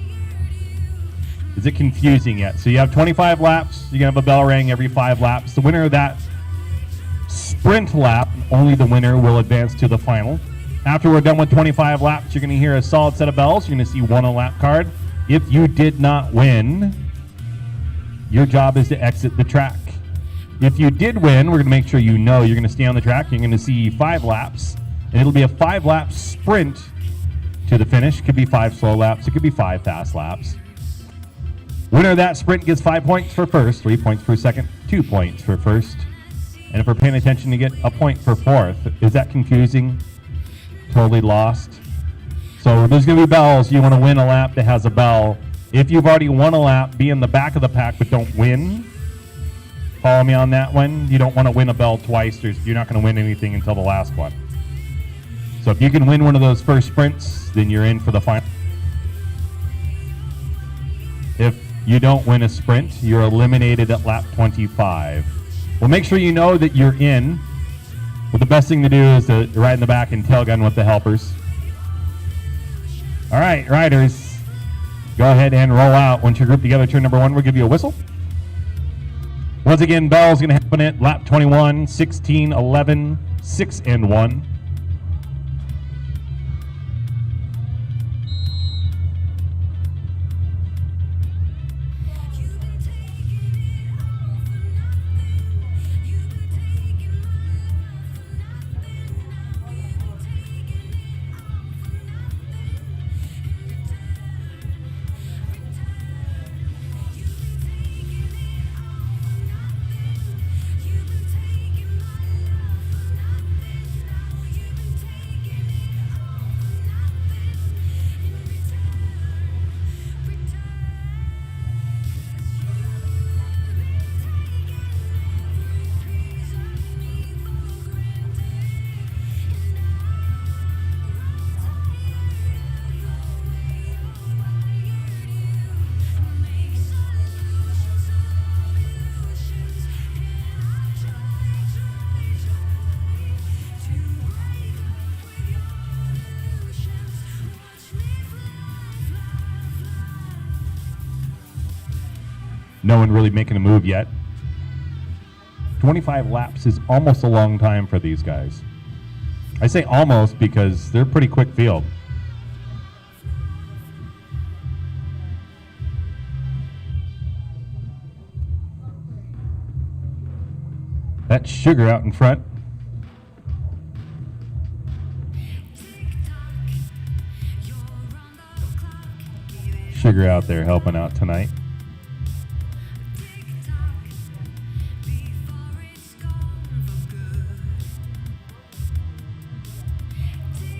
Is it confusing yet? So you have 25 laps. You're going to have a bell ring every 5 laps. The winner of that sprint lap, only the winner will advance to the final. After we're done with 25 laps, you're going to hear a solid set of bells. You're going to see 1 on lap card. If you did not win, your job is to exit the track. If you did win, we're going to make sure you know you're going to stay on the track. You're going to see 5 laps, and it'll be a 5-lap sprint to the finish. Could be 5 slow laps. It could be 5 fast laps. Winner of that sprint gets 5 points for first, 3 points for second, 2 points for first. And if we're paying attention, you get a point for fourth. Is that confusing? Totally lost? So there's going to be bells. You want to win a lap that has a bell. If you've already won a lap, be in the back of the pack, but don't win. Follow me on that one. You don't want to win a bell twice. You're not going to win anything until the last one. So if you can win one of those first sprints, then you're in for the final. If you don't win a sprint, you're eliminated at lap 25. Well, make sure you know that you're in. Well, the best thing to do is to ride in the back and tail gun with the helpers. All right, riders, go ahead and roll out. Once you're grouped together, turn number 1, we'll give you a whistle. Once again, bell's going to happen at lap 21, 16, 11, 6, and 1. No one really making a move yet. 25 laps is almost a long time for these guys. I say almost because they're a pretty quick field. That's Sugar out in front. Sugar out there helping out tonight.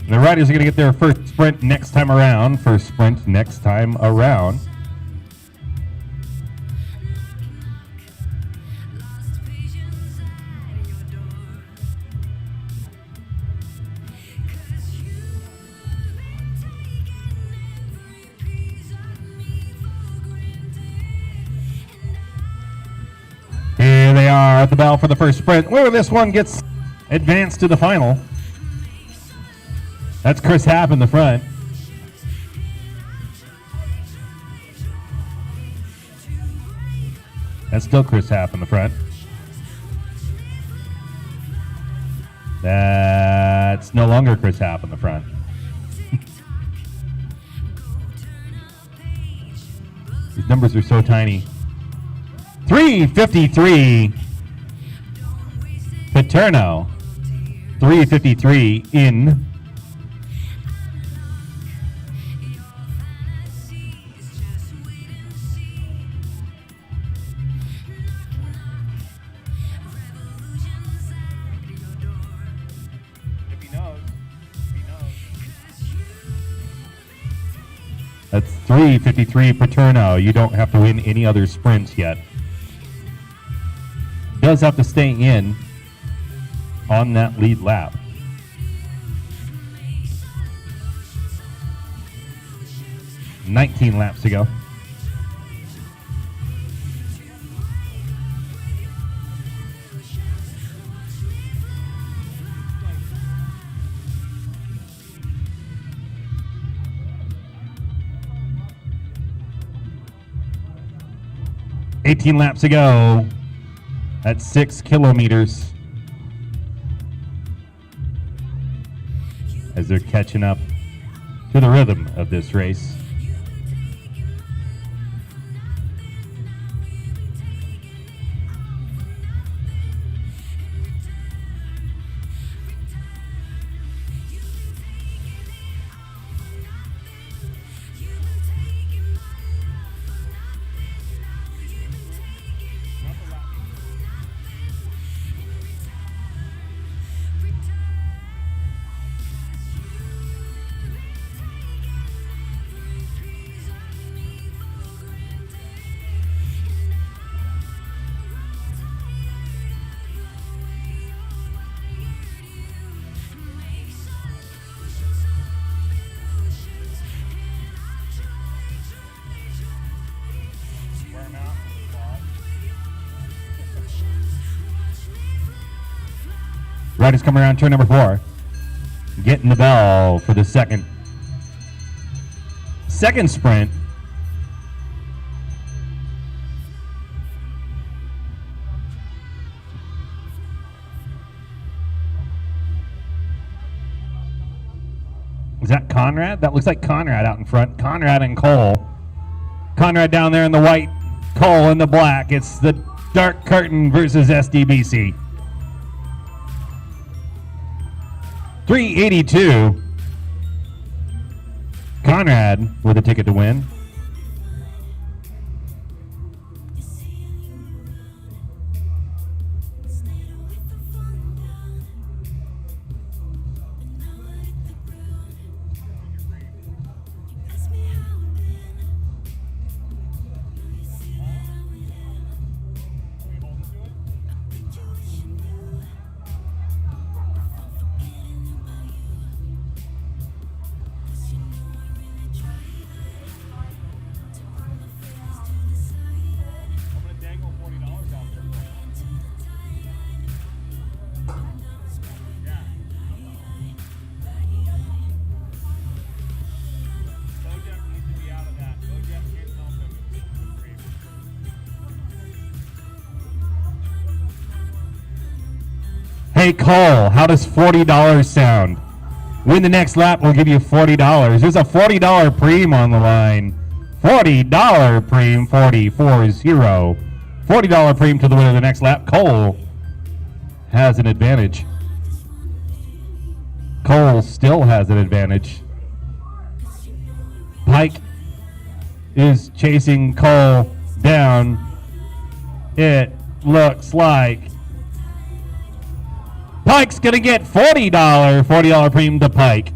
The riders are going to get their first sprint next time around. First sprint next time around. Here they are at the bell for the first sprint. Winner this one gets advanced to the final. That's Chris Happ in the front. That's still Chris Happ in the front. That's no longer Chris Happ in the front. numbers are so tiny. 3:53. Paterno. 3:53 in. That's 3:53 Paterno. You don't have to win any other sprints yet. Does have to stay in on that lead lap. $19 laps to go. $18 laps to go. That's 6 kilometers. As they're catching up to the rhythm of this race. Riders coming around turn number 4. Getting the bell for the second sprint. Is that Conrad? That looks like Conrad out in front. Conrad and Cole. Conrad down there in the white, Cole in the black. It's the dark curtain versus SDBC. 382. Conrad with a ticket to win. Hey Cole, how does $40 sound? Win the next lap, we'll give you $40. There's a $40 preem on the line. $40 preem, 40, 4-0. $40 preem to the winner of the next lap. Cole has an advantage. Cole still has an advantage. Pike is chasing Cole down. It looks like Pike's going to get $40 premium to Pike.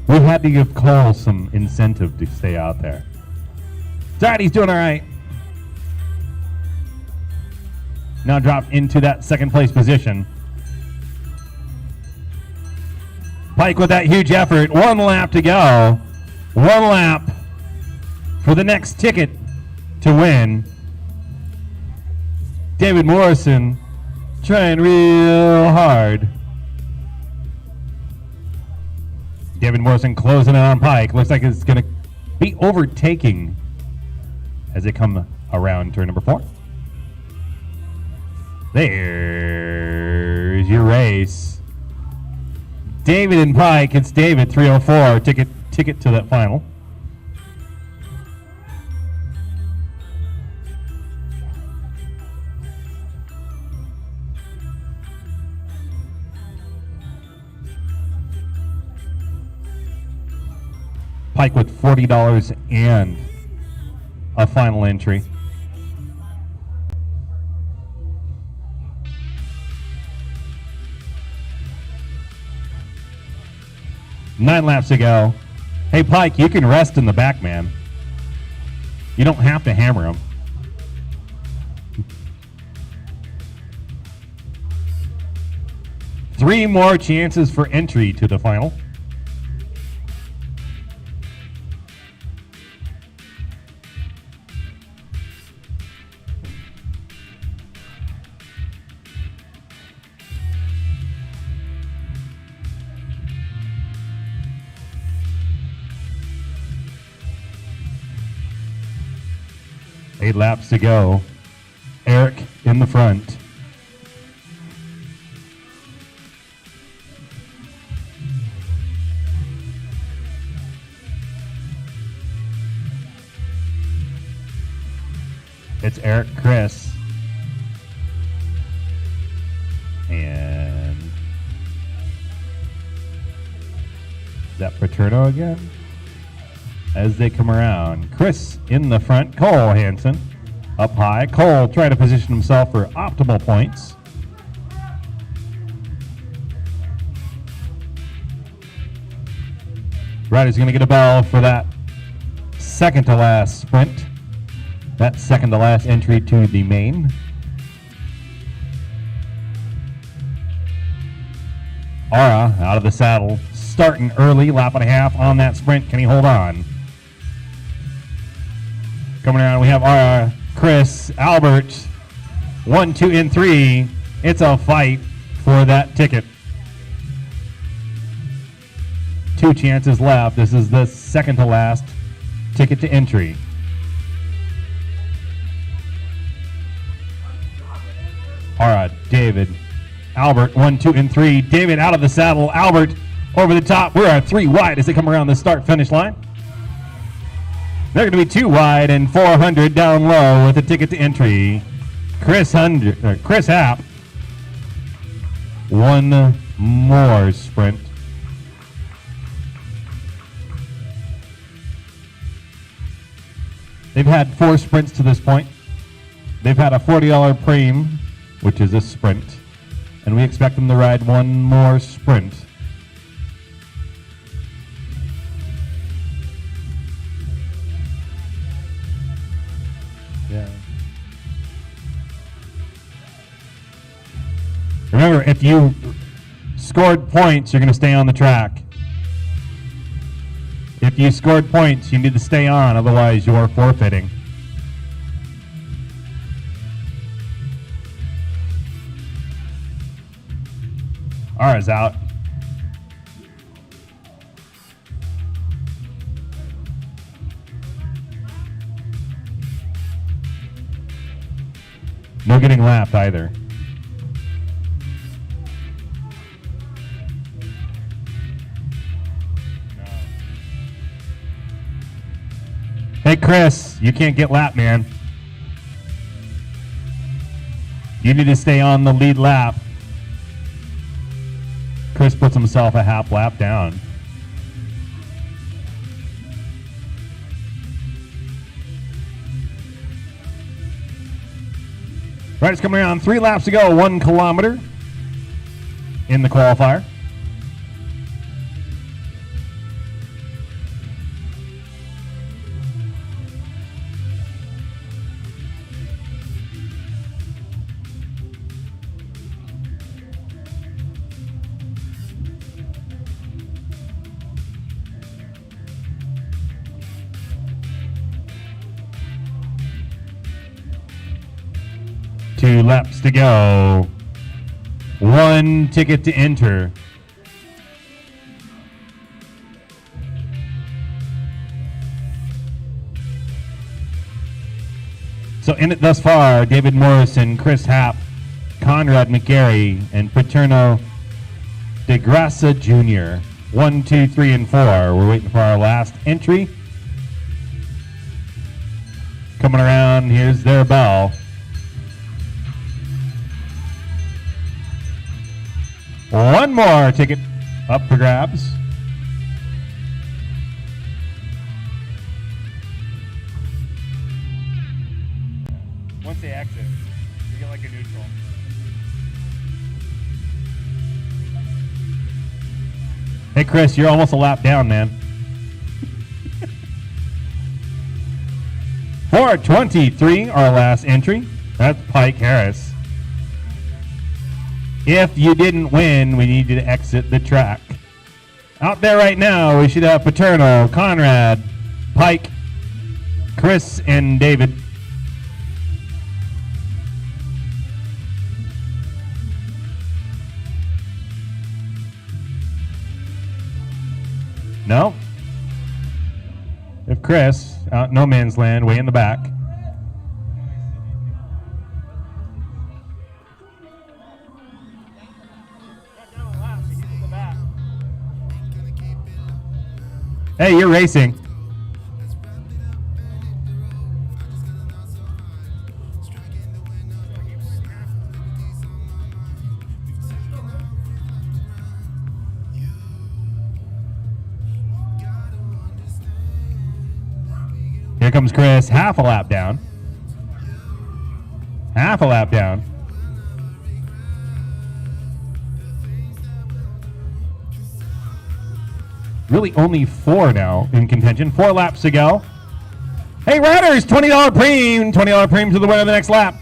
We had to give Cole some incentive to stay out there. It's all right, he's doing all right. Now dropped into that second place position. Pike with that huge effort. 1 lap to go. 1 lap for the next ticket to win. David Morrison trying real hard. David Morrison closing in on Pike. Looks like it's going to be overtaking as they come around turn number 4. There's your race. David and Pike. It's David, 304. Ticket to that final. Pike with $40 and a final entry. Nine laps to go. Hey, Pike, you can rest in the back, man. You don't have to hammer him. Three more chances for entry to the final. Eight laps to go. Eric in the front. It's Eric, Chris. And is that Paterno again? As they come around, Chris in the front, Cole Hansen up high. Cole trying to position himself for optimal points. Ryder's going to get a bell for that second to last sprint. That second to last entry to the main. Ara out of the saddle, starting early, lap and a half on that sprint. Can he hold on? Coming around, we have Ara, Chris, Albert, 1, 2, and 3. It's a fight for that ticket. Two chances left. This is the second to last ticket to entry. Ara, David, Albert, 1, 2, and 3. David out of the saddle. Albert over the top. We're at 3 wide as they come around the start-finish line. They're going to be 2 wide and 400 down low with a ticket to entry. Chris Happ. One more sprint. They've had 4 sprints to this point. They've had a $40 premium, which is a sprint. And we expect them to ride one more sprint. Yeah. Remember, if you scored points, you're going to stay on the track. If you scored points, you need to stay on, otherwise you're forfeiting. Ara's out. No getting lapped either. No. Hey Chris, you can't get lapped, man. You need to stay on the lead lap. Chris puts himself a half lap down. Riders coming around, 3 laps to go, 1 kilometer in the qualifier. Two laps to go. 1 ticket to enter. So in it thus far, David Morrison, Chris Happ, Conrad McGarry, and Paterno DeGrassa Jr. 1, 2, 3, and 4. We're waiting for our last entry. Coming around, here's their bell. One more ticket up for grabs. Once they exit, you get like a neutral. Hey Chris, you're almost a lap down, man. 4:23, our last entry. That's Pike Harris. If you didn't win, we need you to exit the track. Out there right now, we should have Paterno, Conrad, Pike, Chris, and David. No. If Chris, out in no man's land, way in the back. Hey, you're racing. Here comes Chris, half a lap down. Half a lap down. Really only 4 now in contention. 4 laps to go. Hey, riders, $20 premium. $20 premium to the winner of the next lap.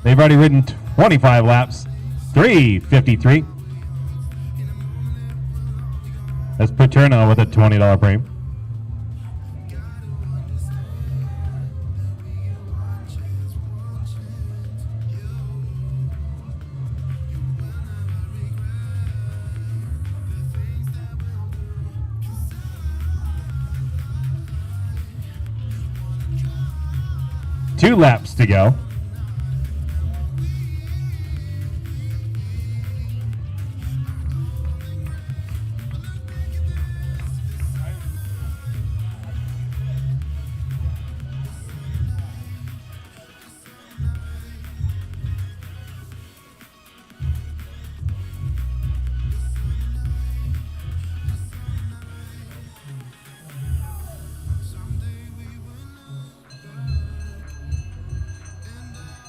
They've already ridden 25 laps, 3:53. That's Paterno with a $20 premium. Two laps to go.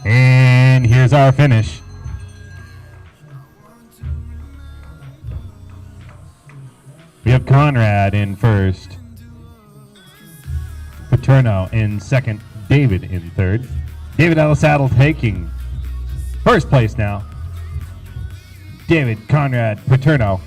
And here's our finish. We have Conrad in first, Paterno in second, David in third. David out of the saddle taking first place now. David, Conrad, Paterno.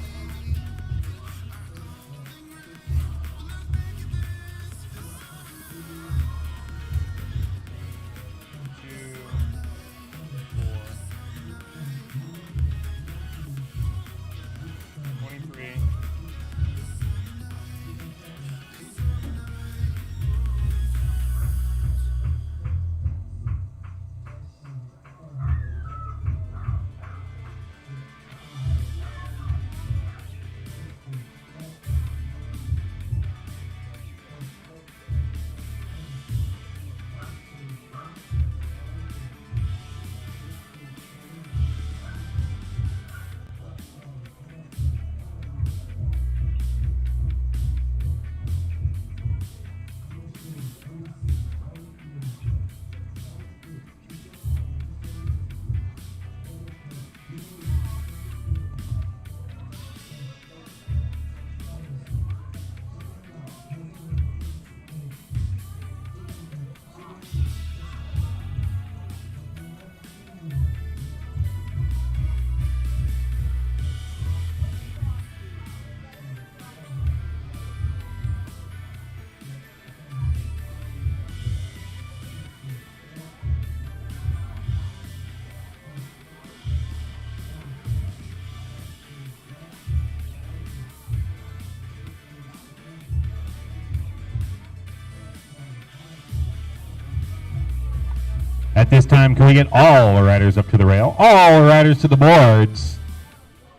At this time, can we get all riders up to the rail? All riders to the boards.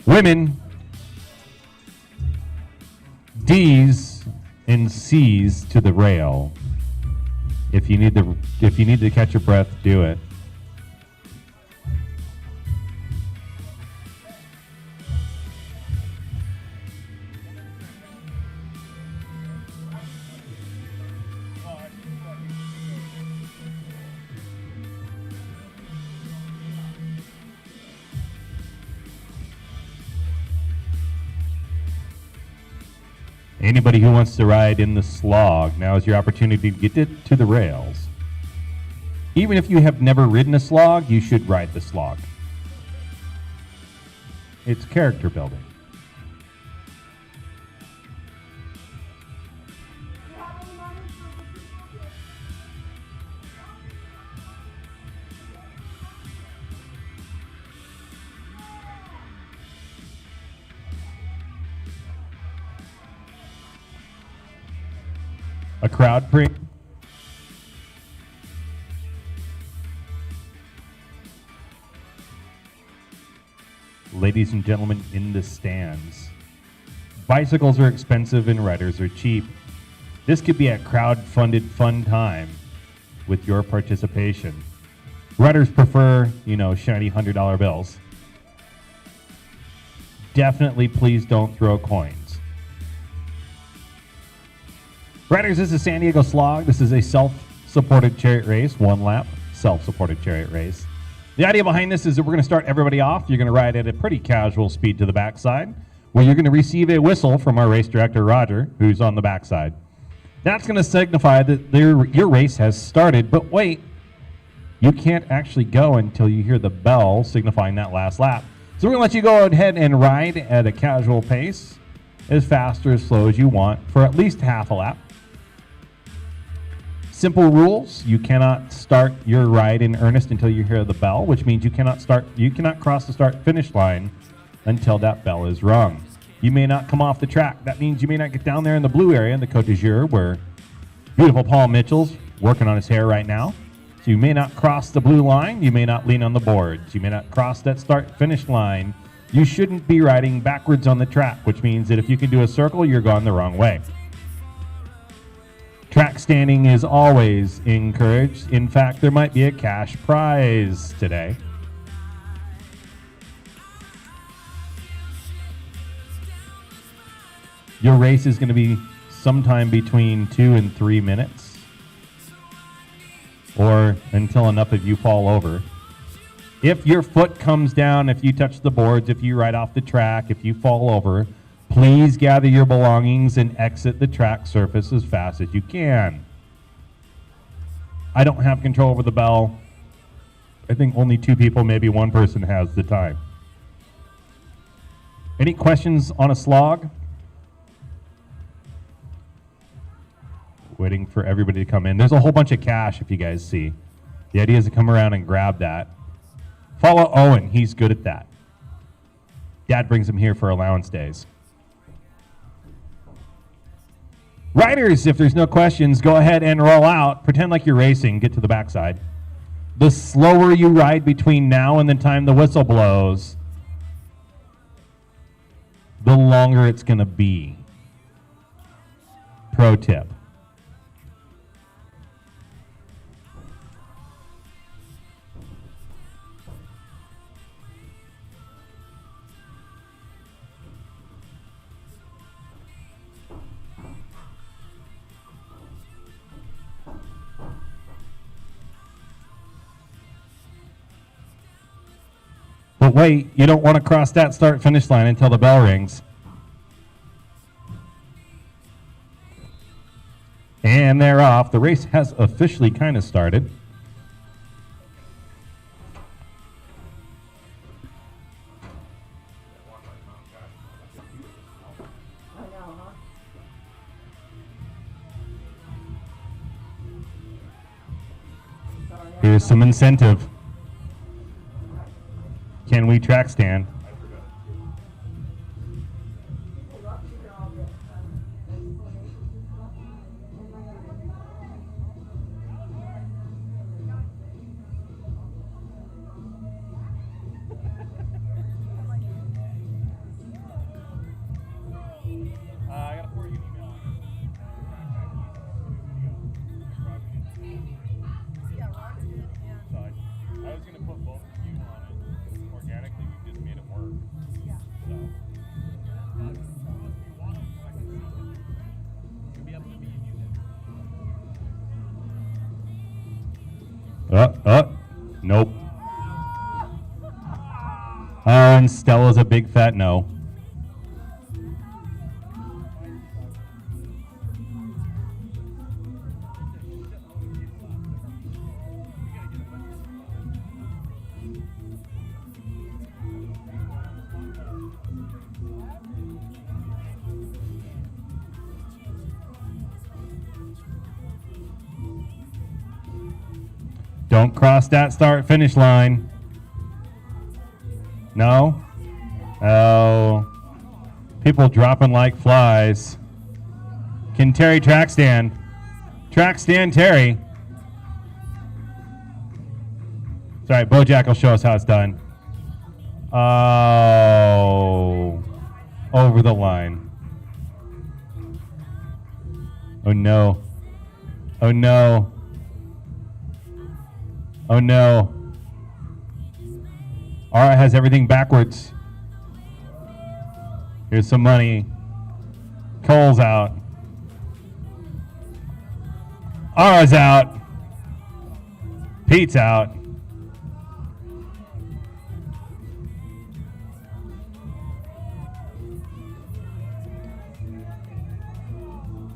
Women, D's and C's to the rail. If you need to catch your breath, do it. Anybody who wants to ride in the slog, now is your opportunity to get it to the rails. Even if you have never ridden a slog, you should ride the slog. It's character building. A crowd pre. Ladies and gentlemen in the stands. Bicycles are expensive and riders are cheap. This could be a crowd-funded fun time with your participation. Riders prefer, shiny $100 bills. Definitely please don't throw coins. Riders, this is San Diego Slog. This is a self-supported chariot race, 1 lap, self-supported chariot race. The idea behind this is that we're going to start everybody off. You're going to ride at a pretty casual speed to the backside, where you're going to receive a whistle from our race director, Roger, who's on the backside. That's going to signify that your race has started, but wait, you can't actually go until you hear the bell signifying that last lap. So we're going to let you go ahead and ride at a casual pace, as fast or as slow as you want, for at least half a lap. Simple rules: you cannot start your ride in earnest until you hear the bell, which means you cannot cross the start-finish line until that bell is rung. You may not come off the track. That means you may not get down there in the blue area in the Côte d'Azur, where beautiful Paul Mitchell's working on his hair right now. So you may not cross the blue line. You may not lean on the boards. You may not cross that start-finish line. You shouldn't be riding backwards on the track, which means that if you can do a circle, you're going the wrong way. Track standing is always encouraged. In fact, there might be a cash prize today. Your race is going to be sometime between 2 and 3 minutes, or until enough of you fall over. If your foot comes down, if you touch the boards, if you ride off the track, if you fall over, please gather your belongings and exit the track surface as fast as you can. I don't have control over the bell. I think only 2 people, maybe 1 person has the time. Any questions on a slog? Waiting for everybody to come in. There's a whole bunch of cash if you guys see. The idea is to come around and grab that. Follow Owen, he's good at that. Dad brings him here for allowance days. Riders, if there's no questions, go ahead and roll out. Pretend like you're racing. Get to the backside. The slower you ride between now and the time the whistle blows, the longer it's going to be. Pro tip. But wait, you don't want to cross that start-finish line until the bell rings. And they're off. The race has officially kind of started. Here's some incentive. Can we track stand? Nope. Oh, and Stella's a big fat no. Don't cross that start-finish line. No? Oh. People dropping like flies. Can Terry track stand? Track stand Terry. It's all right, Bojack will show us how it's done. Oh. Over the line. Oh no. Oh no. Oh no. Ara has everything backwards. Here's some money. Cole's out. Ara's out. Pete's out.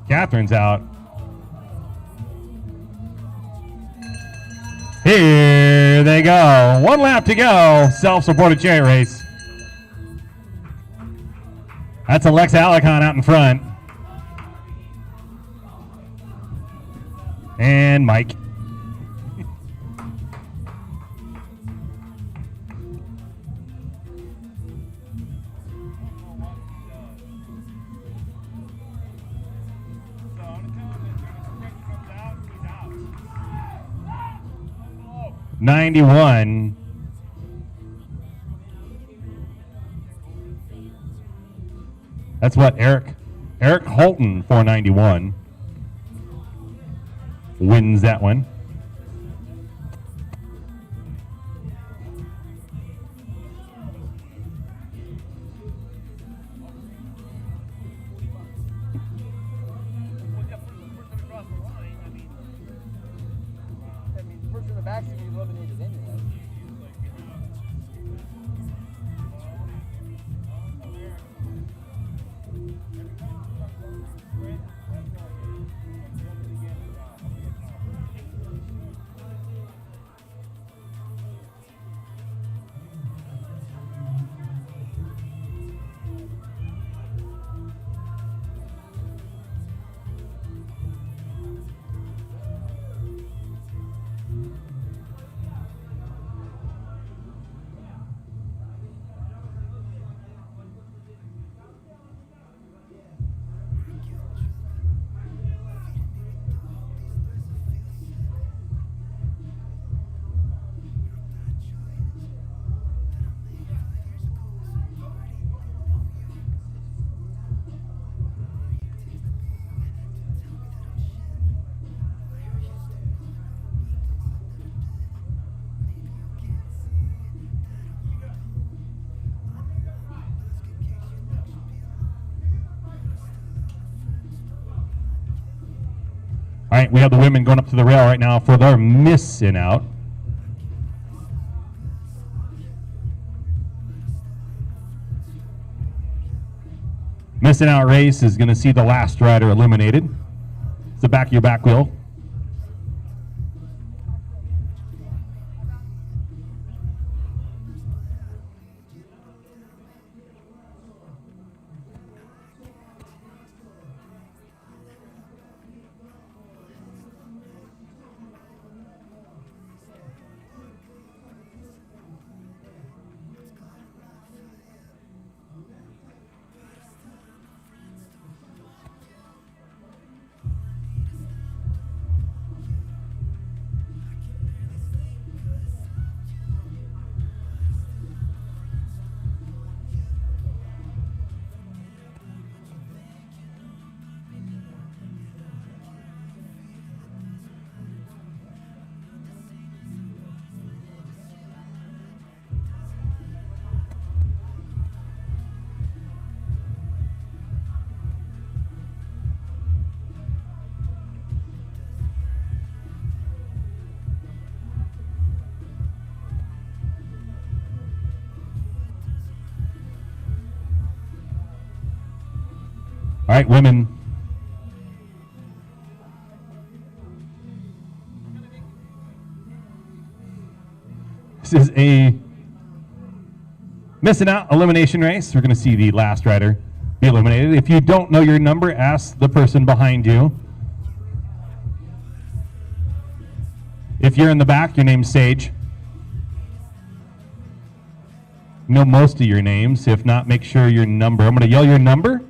Catherine's out. Here they go. 1 lap to go. Self-supported chariot race. That's Alexa Alicon out in front. And Mike. '91. That's what Eric Holton, 491, wins that one. All right, we have the women going up to the rail right now for their missing out. Missing out race is going to see the last rider eliminated. It's the back of your back wheel. All right, women. This is a missing out elimination race. We're going to see the last rider be eliminated. If you don't know your number, ask the person behind you. If you're in the back, your name's Sage. Know most of your names. If not, make sure your number. I'm going to yell your number.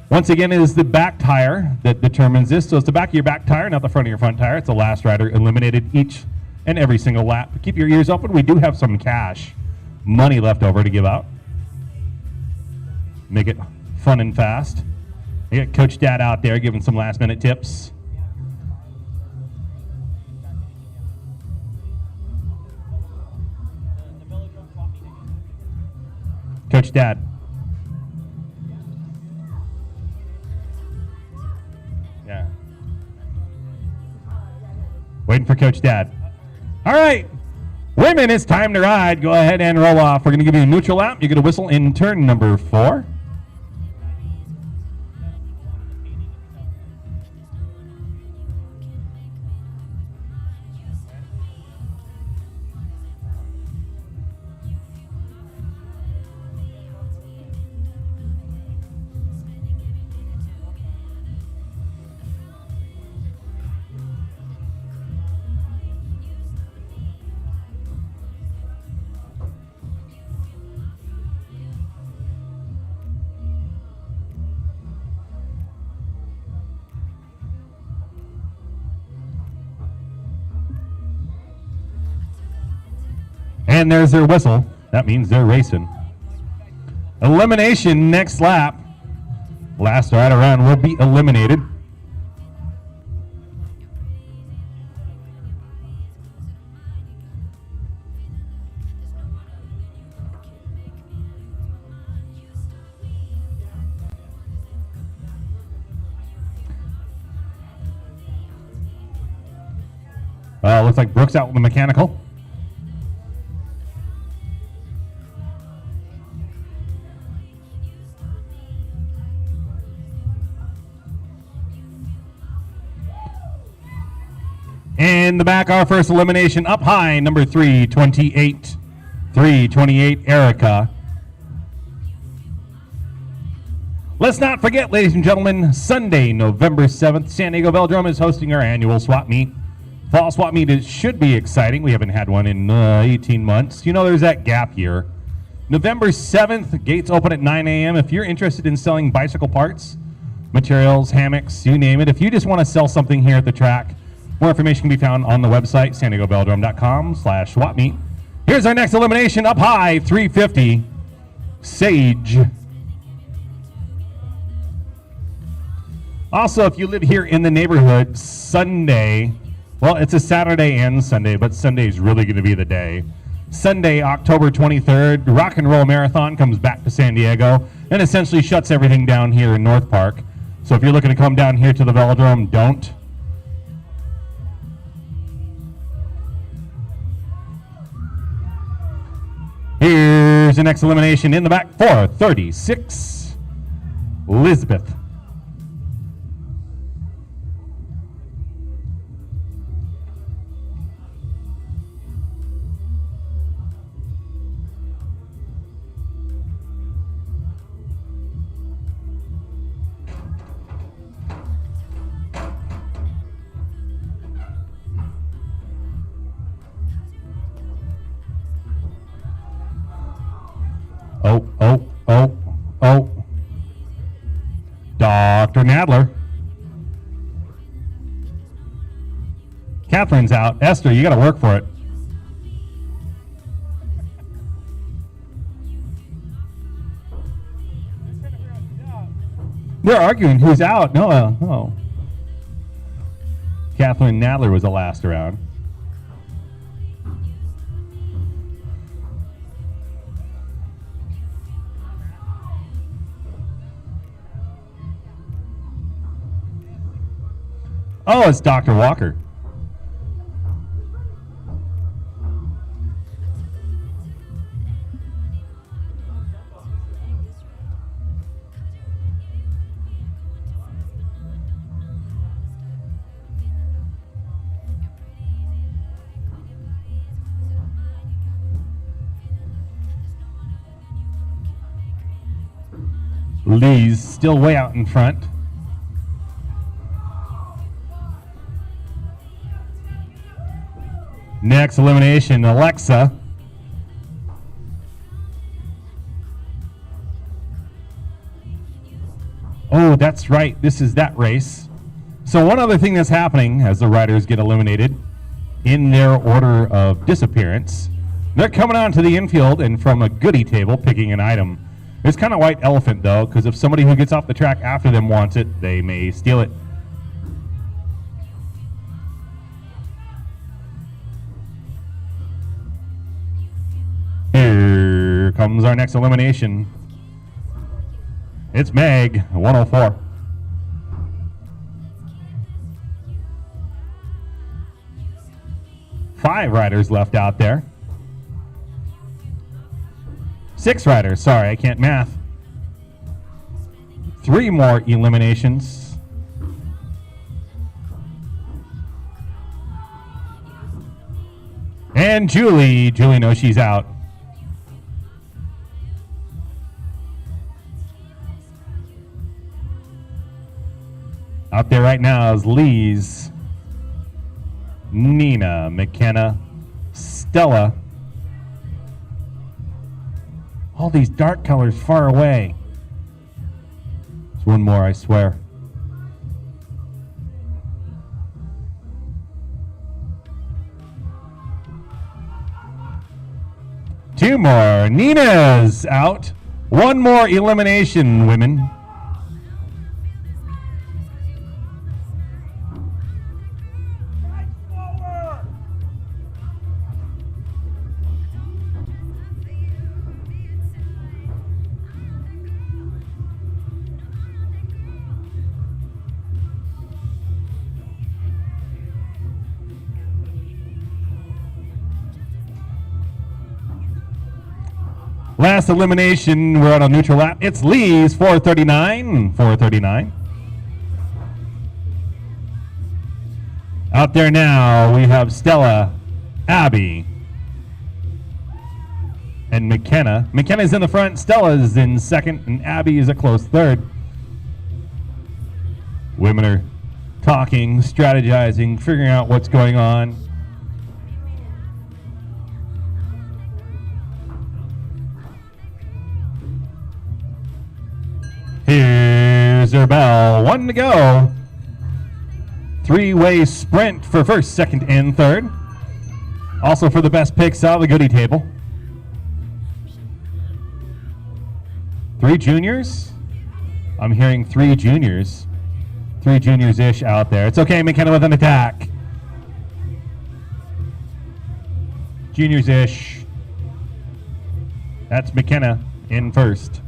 Once again, it is the back tire that determines this. So it's the back of your back tire, not the front of your front tire. It's the last rider eliminated each and every single lap. Keep your ears open. We do have some cash money left over to give out. Make it fun and fast. We got Coach Dad out there giving some last minute tips. Coach Dad. Yeah. Waiting for Coach Dad. All right. Women, it's time to ride. Go ahead and roll off. We're going to give you a neutral lap. You're going to whistle in turn number 4. And there's their whistle. That means they're racing. Elimination next lap. Last rider around will be eliminated. Looks like Brooks out with the mechanical. In the back, our first elimination up high, number 328. 328, Erica. Let's not forget, ladies and gentlemen, Sunday, November 7th, San Diego Velodrome is hosting our annual swap meet. Fall swap meet should be exciting. We haven't had one in 18 months. You know, there's that gap year. November 7th, gates open at 9 a.m. If you're interested in selling bicycle parts, materials, hammocks, you name it, if you just want to sell something here at the track, more information can be found on the website, SanDiegoVelodrome.com/swap meet. Here's our next elimination up high, 350, Sage. Also, if you live here in the neighborhood, Sunday, well, it's a Saturday and Sunday, but Sunday is really going to be the day. Sunday, October 23rd, Rock and Roll Marathon comes back to San Diego and essentially shuts everything down here in North Park. So if you're looking to come down here to the Velodrome, don't. Here's the next elimination in the back, 436, Elizabeth. Oh. Dr. Nadler. Catherine's out. Esther, you got to work for it. They're arguing who's out. No. Catherine Nadler was the last around. Oh, it's Dr. Walker. Lee's still way out in front. Next elimination, Alexa. Oh, that's right. This is that race. So one other thing that's happening as the riders get eliminated in their order of disappearance, they're coming onto the infield and from a goodie table picking an item. It's kind of white elephant though, because if somebody who gets off the track after them wants it, they may steal it. Here comes our next elimination. It's Meg, 104. Five riders left out there. 6 riders, sorry, I can't math. 3 more eliminations. And Julie knows she's out. Out there right now is Lee's, Nina, McKenna, Stella. All these dark colors far away. There's one more, I swear. Two more. Nina's out. One more elimination, women. Last elimination, we're on a neutral lap. It's Lee's 439. Out there now, we have Stella, Abby, and McKenna. McKenna's in the front, Stella's in second, and Abby is a close third. Women are talking, strategizing, figuring out what's going on. Here's their bell. 1 to go. 3-way sprint for first, second, and third. Also for the best picks out of the goodie table. 3 juniors? I'm hearing 3 juniors. 3 juniors-ish out there. It's okay, McKenna with an attack. Juniors-ish. That's McKenna in first.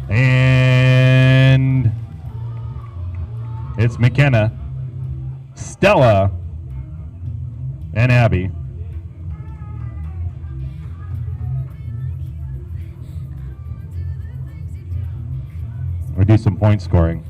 And it's McKenna, Stella, and Abby. We'll do some point scoring.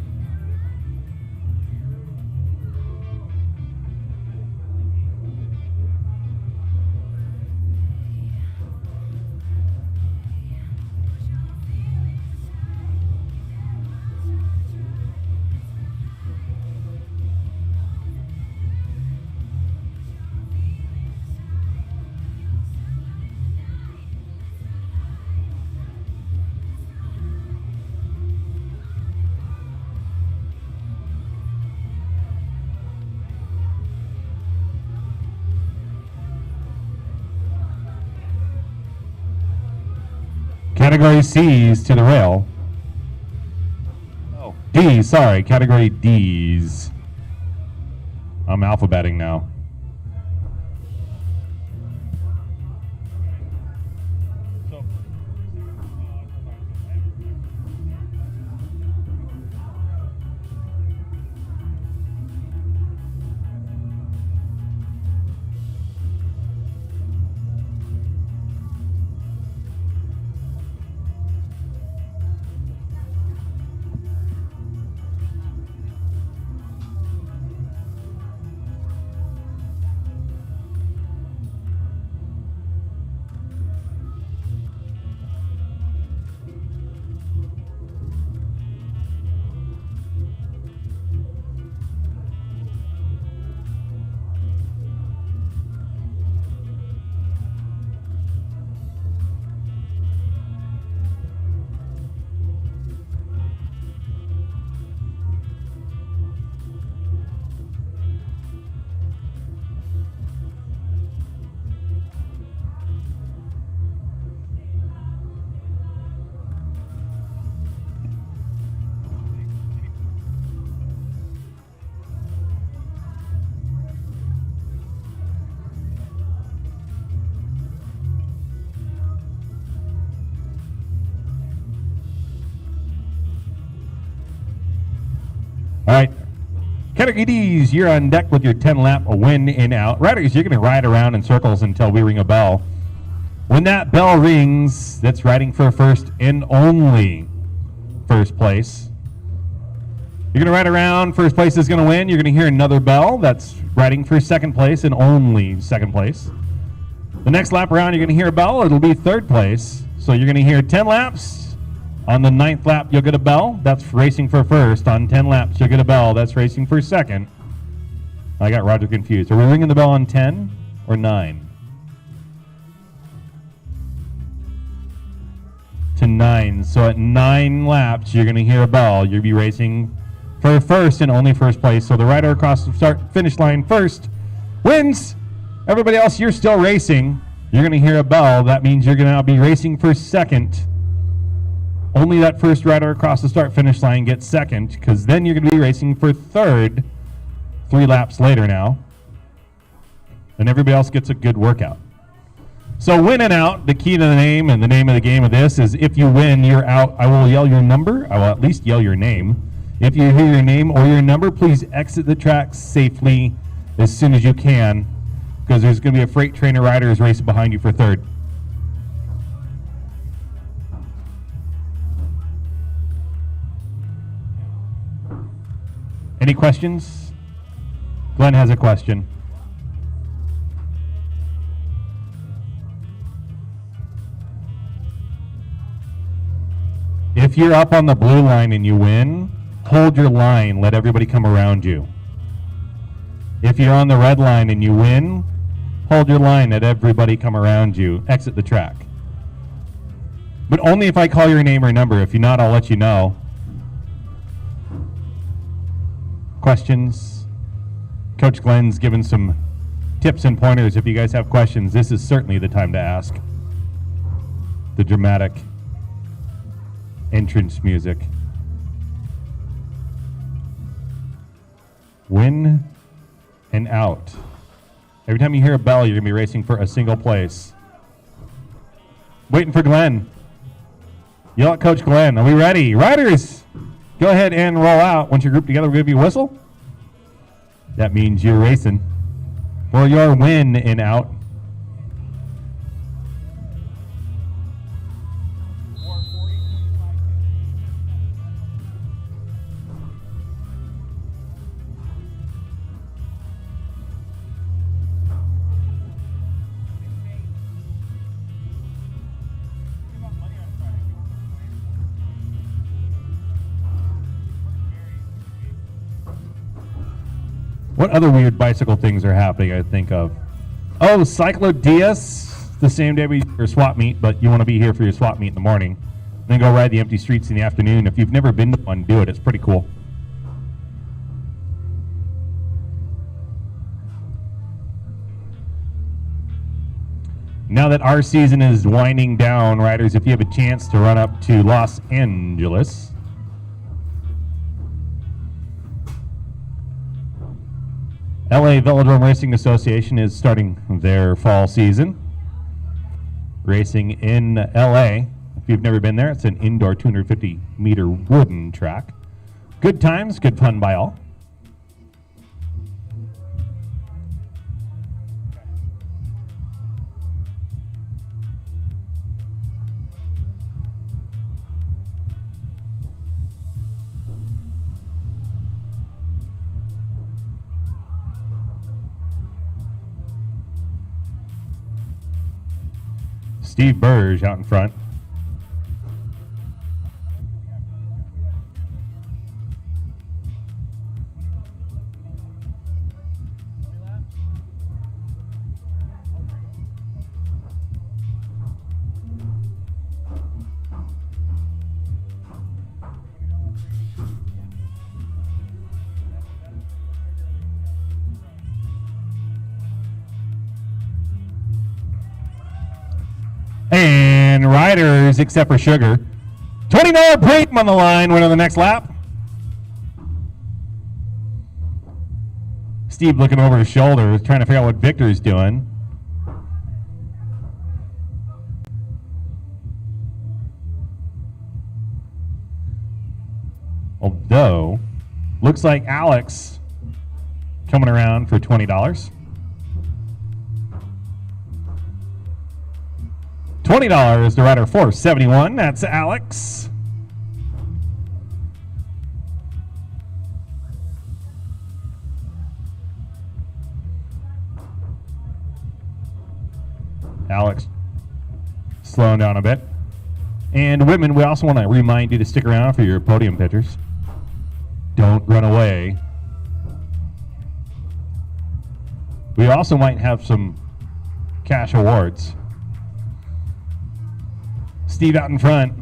Category C's to the rail. Oh, D, sorry, category D's. I'm alphabeting now. All right. Category you're on deck with your 10-lap win in out. Riders, you're going to ride around in circles until we ring a bell. When that bell rings, that's riding for first and only first place. You're going to ride around, first place is going to win. You're going to hear another bell, that's riding for second place and only second place. The next lap around, you're going to hear a bell, it'll be third place. So you're going to hear 10 laps. On the 9th lap, you'll get a bell. That's racing for first. On 10 laps, you'll get a bell. That's racing for second. I got Roger confused. Are we ringing the bell on 10 or 9? To 9. So at 9 laps, you're going to hear a bell. You'll be racing for first and only first place. So the rider across the start finish line first wins. Everybody else, you're still racing. You're going to hear a bell. That means you're going to be racing for second. Only that first rider across the start finish line gets second, because then you're going to be racing for third 3 laps later now. And everybody else gets a good workout. So win and out, the key to the name and the name of the game of this is if you win, you're out. I will yell your number. I will at least yell your name. If you hear your name or your number, please exit the track safely as soon as you can, because there's going to be a freight train of riders racing behind you for third. Any questions? Glenn has a question. If you're up on the blue line and you win, hold your line, let everybody come around you. If you're on the red line and you win, hold your line, let everybody come around you. Exit the track. But only if I call your name or number. If you're not, I'll let you know. Questions? Coach Glenn's given some tips and pointers. If you guys have questions, this is certainly the time to ask. The dramatic entrance music. Win and out. Every time you hear a bell, you're going to be racing for a single place. Waiting for Glenn. Yell at Coach Glenn. Are we ready? Riders, go ahead and roll out. Once you're grouped together, we'll give you a whistle. That means you're racing for your win and out. What other weird bicycle things are happening I think of? Oh, Cyclo Diaz, the same day we your swap meet, but you want to be here for your swap meet in the morning. Then go ride the empty streets in the afternoon. If you've never been to one, do it. It's pretty cool. Now that our season is winding down, riders, if you have a chance to run up to Los Angeles, LA Velodrome Racing Association is starting their fall season. Racing in LA. If you've never been there, it's an indoor 250-meter wooden track. Good times, good fun by all. Steve Burge out in front. And riders, except for Sugar, $20 premium on the line. Win on the next lap. Steve looking over his shoulder, trying to figure out what Victor's doing. Although, Looks like Alex coming around for $20. $20 to rider 471. That's Alex. Alex slowing down a bit. And women, we also want to remind you to stick around for your podium pictures. Don't run away. We also might have some cash awards. Steve out in front.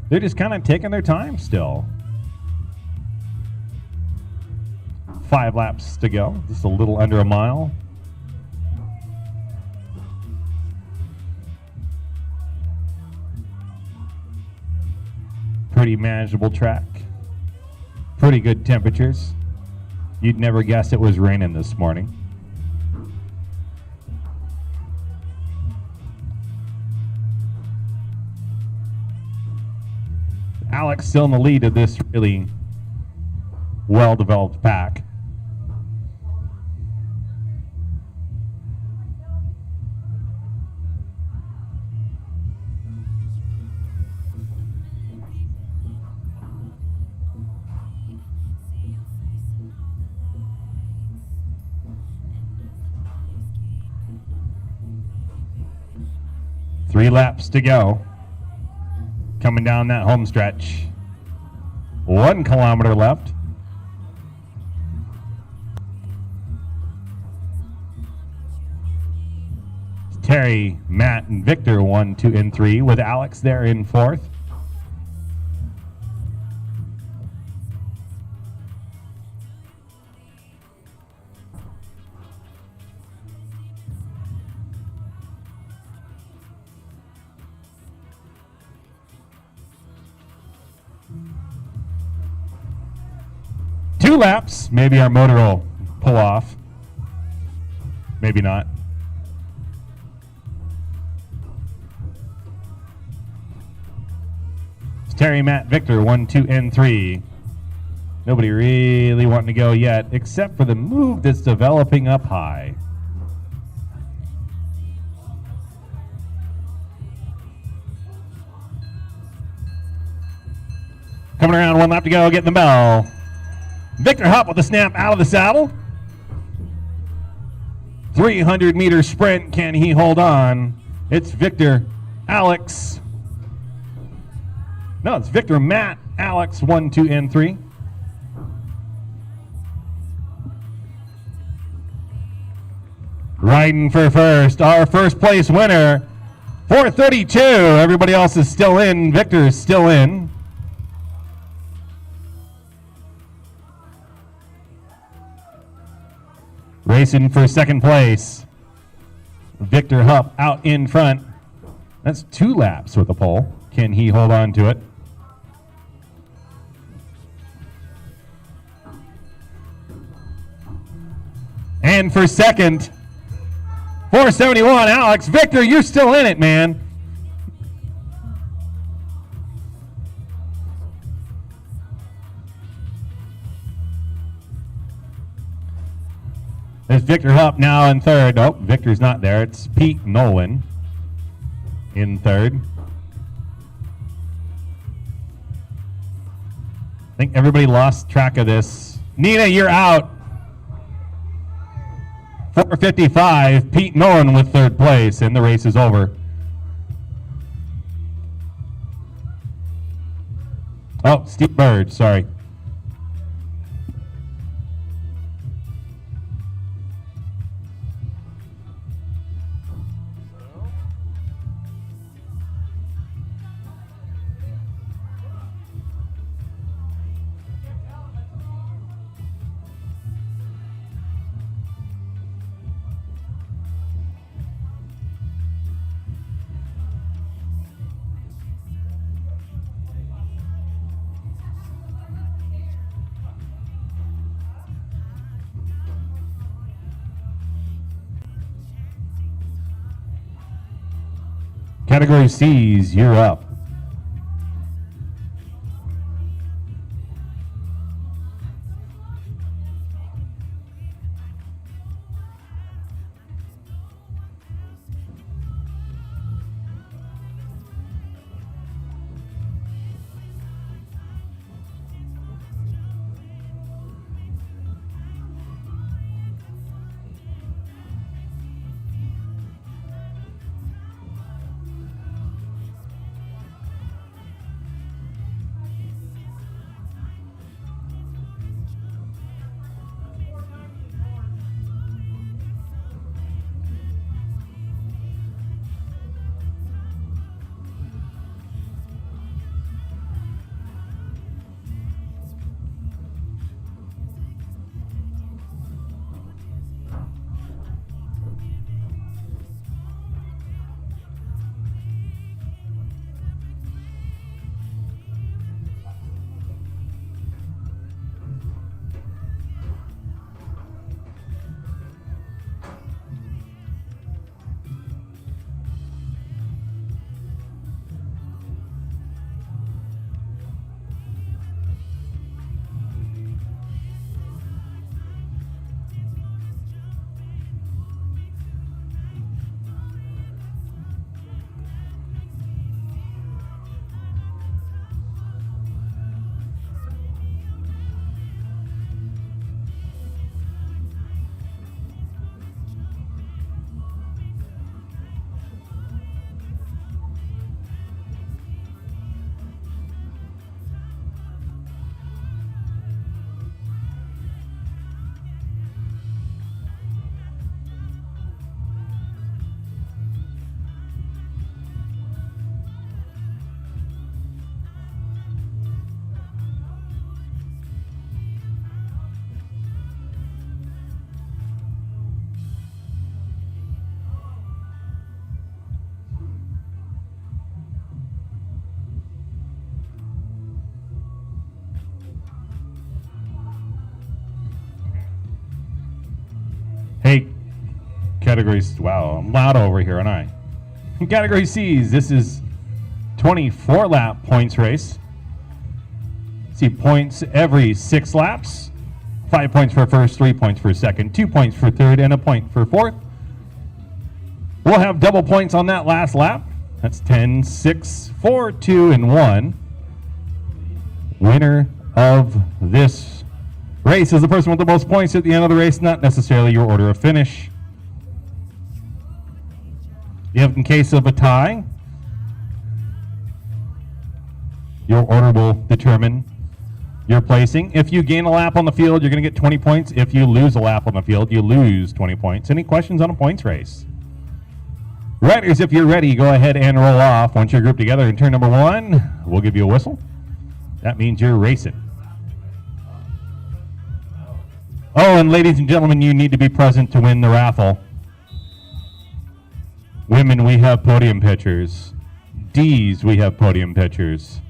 They're just kind of taking their time still. 5 laps to go, just a little under a mile. Pretty manageable track. Pretty good temperatures. You'd never guess it was raining this morning. Alex still in the lead of this really well-developed pack. Three laps to go. Coming down that home stretch. 1 kilometer left. Terry, Matt, and Victor 1, 2, and 3 with Alex there in 4th. Two laps, maybe our motor will pull off. Maybe not. It's Terry, Matt, Victor, 1, 2, and 3. Nobody really wanting to go yet, except for the move that's developing up high. Coming around, 1 lap to go, getting the bell. Victor Hupp with the snap out of the saddle. 300-meter sprint. Can he hold on? It's Victor, Alex. No, it's Victor, Matt, Alex, 1, 2, and 3. Riding for first. Our first place winner, 432. Everybody else is still in. Victor is still in. Racing for second place. Victor Hupp out in front. That's 2 laps with the pole. Can he hold on to it? And for second, 471, Alex. Victor, you're still in it, man. There's Victor Hupp now in third. Oh, Victor's not there. It's Pete Nolan in third. I think everybody lost track of this. Nina, you're out. 455. Pete Nolan with third place, and the race is over. Oh, Steve Bird, sorry. Category C's, you're up. categories. Wow, I'm loud over here, aren't I? In category C's, this is 24 lap points race. See points every 6 laps. 5 points for first, 3 points for second, 2 points for third, and a point for fourth. We'll have double points on that last lap. That's 10, 6, 4, 2, and 1. Winner of this race is the person with the most points at the end of the race, not necessarily your order of finish. If in case of a tie, your order will determine your placing. If you gain a lap on the field, you're going to get 20 points. If you lose a lap on the field, you lose 20 points. Any questions on a points race? Riders, if you're ready, go ahead and roll off. Once you're grouped together in turn number 1, we'll give you a whistle. That means you're racing. Oh, and ladies and gentlemen, you need to be present to win the raffle. Women, we have podium pictures. D's, we have podium pictures.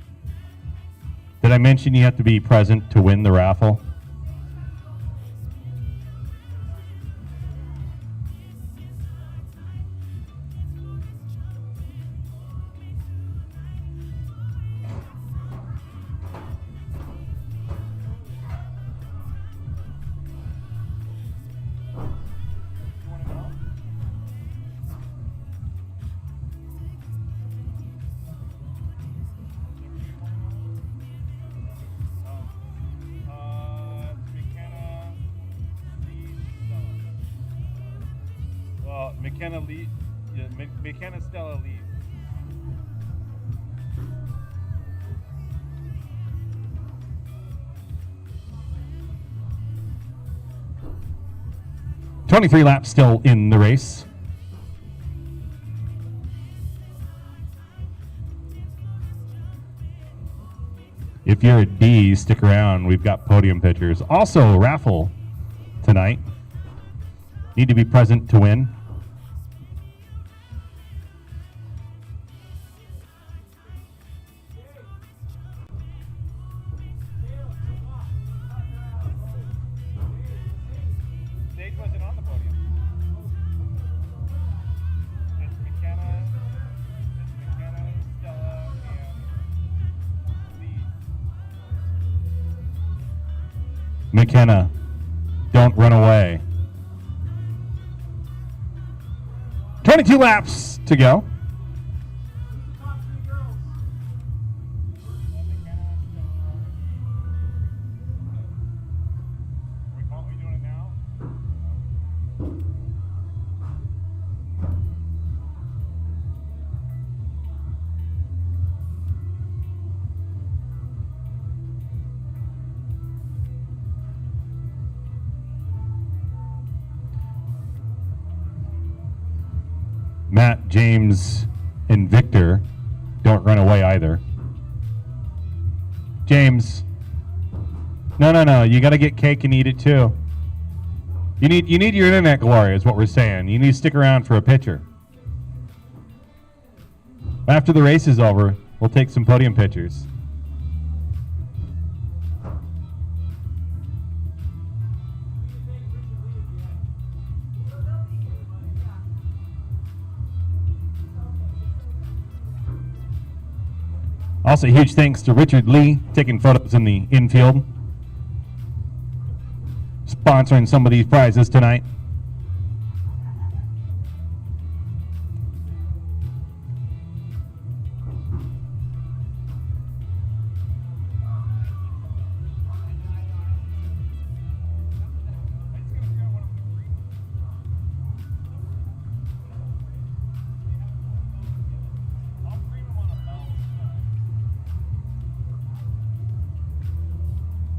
Did I mention you have to be present to win the raffle? McKenna Stella Lee. "23 laps still in the race. If you're a D, stick around. We've got podium pictures. Also, raffle tonight. Need to be present to win. Stage wasn't on the podium. It's McKenna, Stella, and Lee. McKenna, don't run away. 22 laps to go. Are we doing it now? Matt, James, and Victor don't run away either. James, no, you got to get cake and eat it too. You need your internet glory is what we're saying. You need to stick around for a picture. After the race is over, we'll take some podium pictures. Also, huge thanks to Richard Lee taking photos in the infield, sponsoring some of these prizes tonight.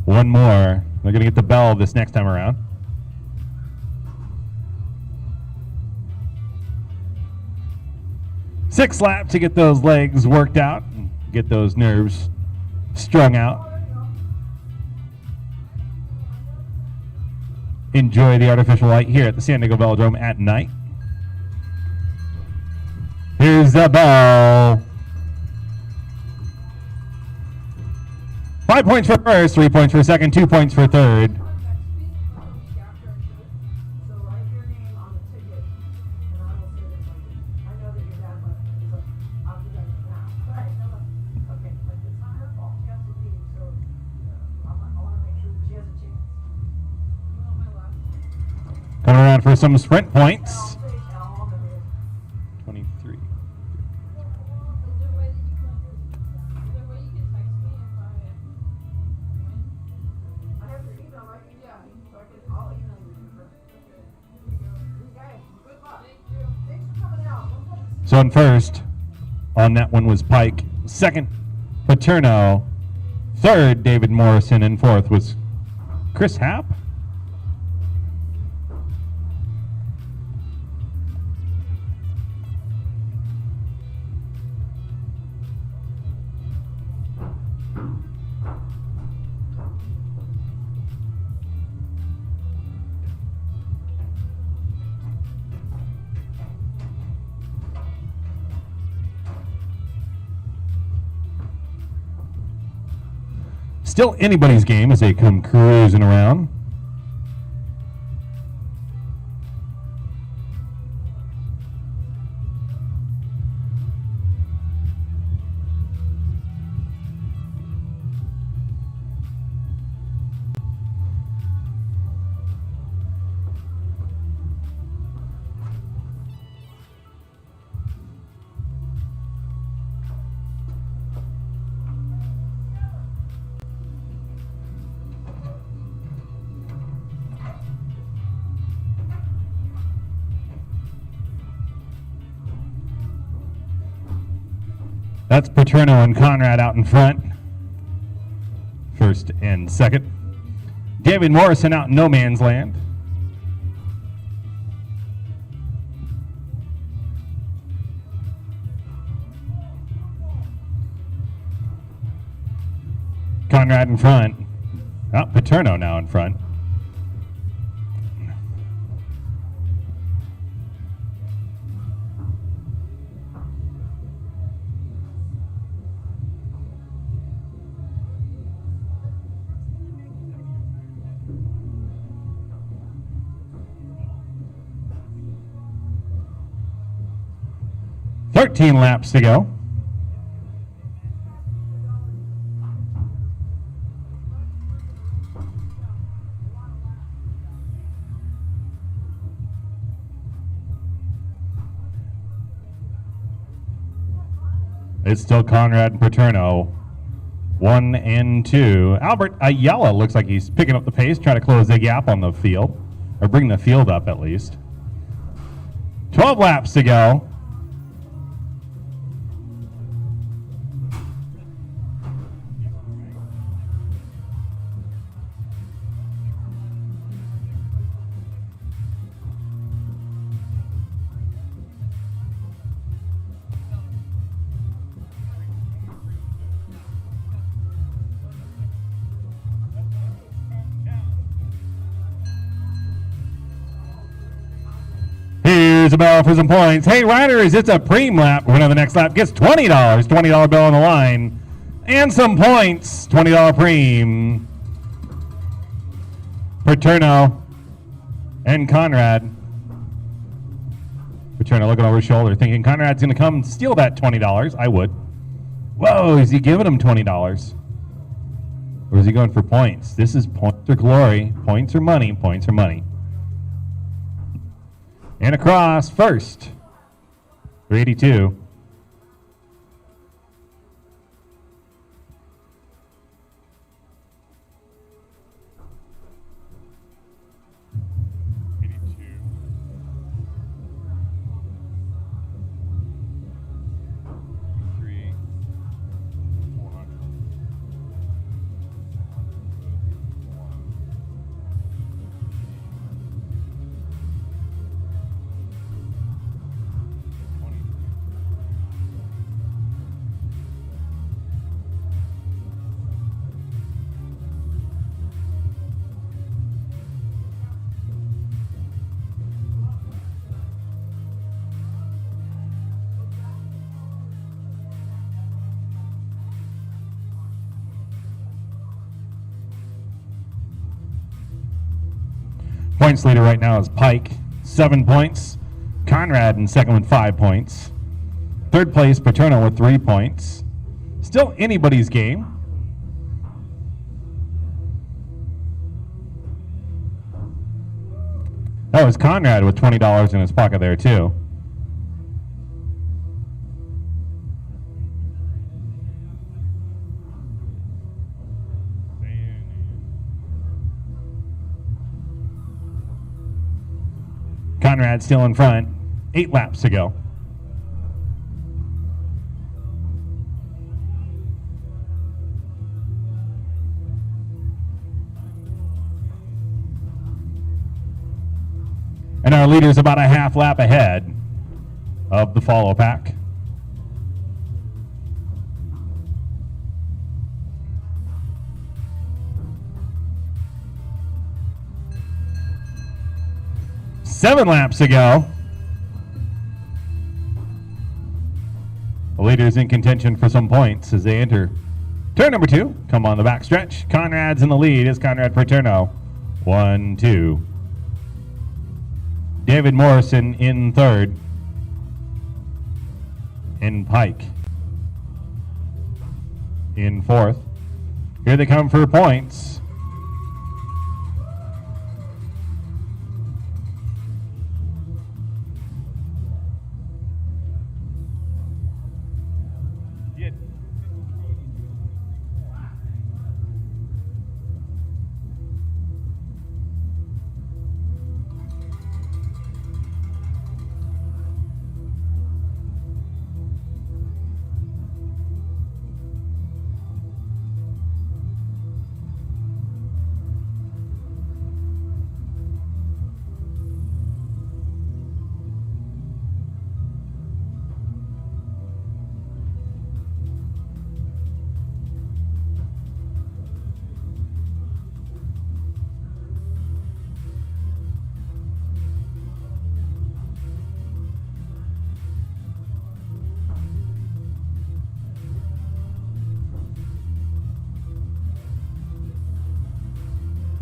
One more. They're going to get the bell this next time around. Six laps to get those legs worked out and get those nerves strung out. Enjoy the artificial light here at the San Diego Velodrome at night. Here's the bell. 5 points for first, 3 points for second, 2 points for third. So write your name on the ticket for some sprint points. 23. So in first, on that one was Pike. Second, Paterno. Third, David Morrison. And fourth was Chris Happ. Still anybody's game as they come cruising around. That's Paterno and Conrad out in front. First and second. David Morrison out in no man's land. Conrad in front. Oh, Paterno now in front. Thirteen laps to go. It's still Conrad and Paterno. 1 and 2. Albert Ayala looks like he's picking up the pace, trying to close the gap on the field, or bring the field up at least. 12 laps to go. Here's a bell for some points. Hey, riders, it's a preem lap. Winner of the next lap gets $20. $20 bill on the line. And some points. $20 preem. Paterno and Conrad. Paterno looking over his shoulder, thinking Conrad's going to come steal that $20. I would. Whoa, is he giving him $20? Or is he going for points? This is points or glory. Points or money. Points or money. And across first, 382. Points leader right now is Pike, 7 points. Conrad in second with 5 points. Third place, Paterno with 3 points. Still anybody's game. That was Conrad with $20 in his pocket there, too. Conrad still in front. 8 laps to go. And our leader's about a half lap ahead of the follow pack. Seven laps to go. The leader's in contention for some points as they enter turn number 2. Come on the back stretch. Conrad's in the lead. Is Conrad Paterno. 1, 2. David Morrison in third. In Pike in fourth. Here they come for points.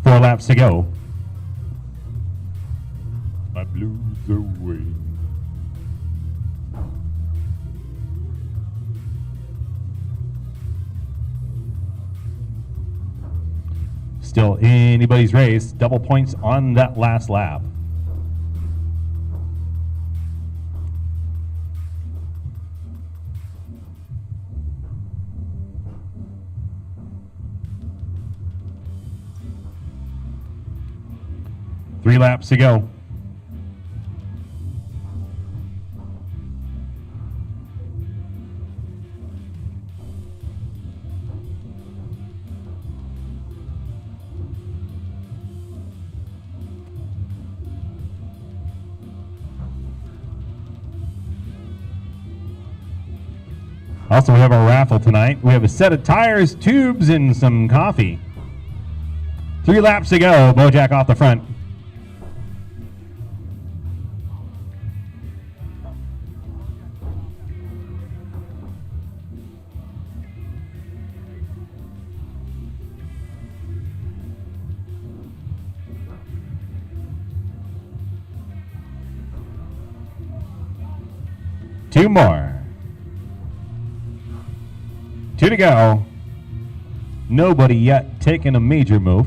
Four laps to go. My blues away. Still anybody's race. Double points on that last lap. Three laps to go. Also, we have our raffle tonight. We have a set of tires, tubes, and some coffee. 3 laps to go. Bojack off the front. Two more. 2 to go. Nobody yet taking a major move.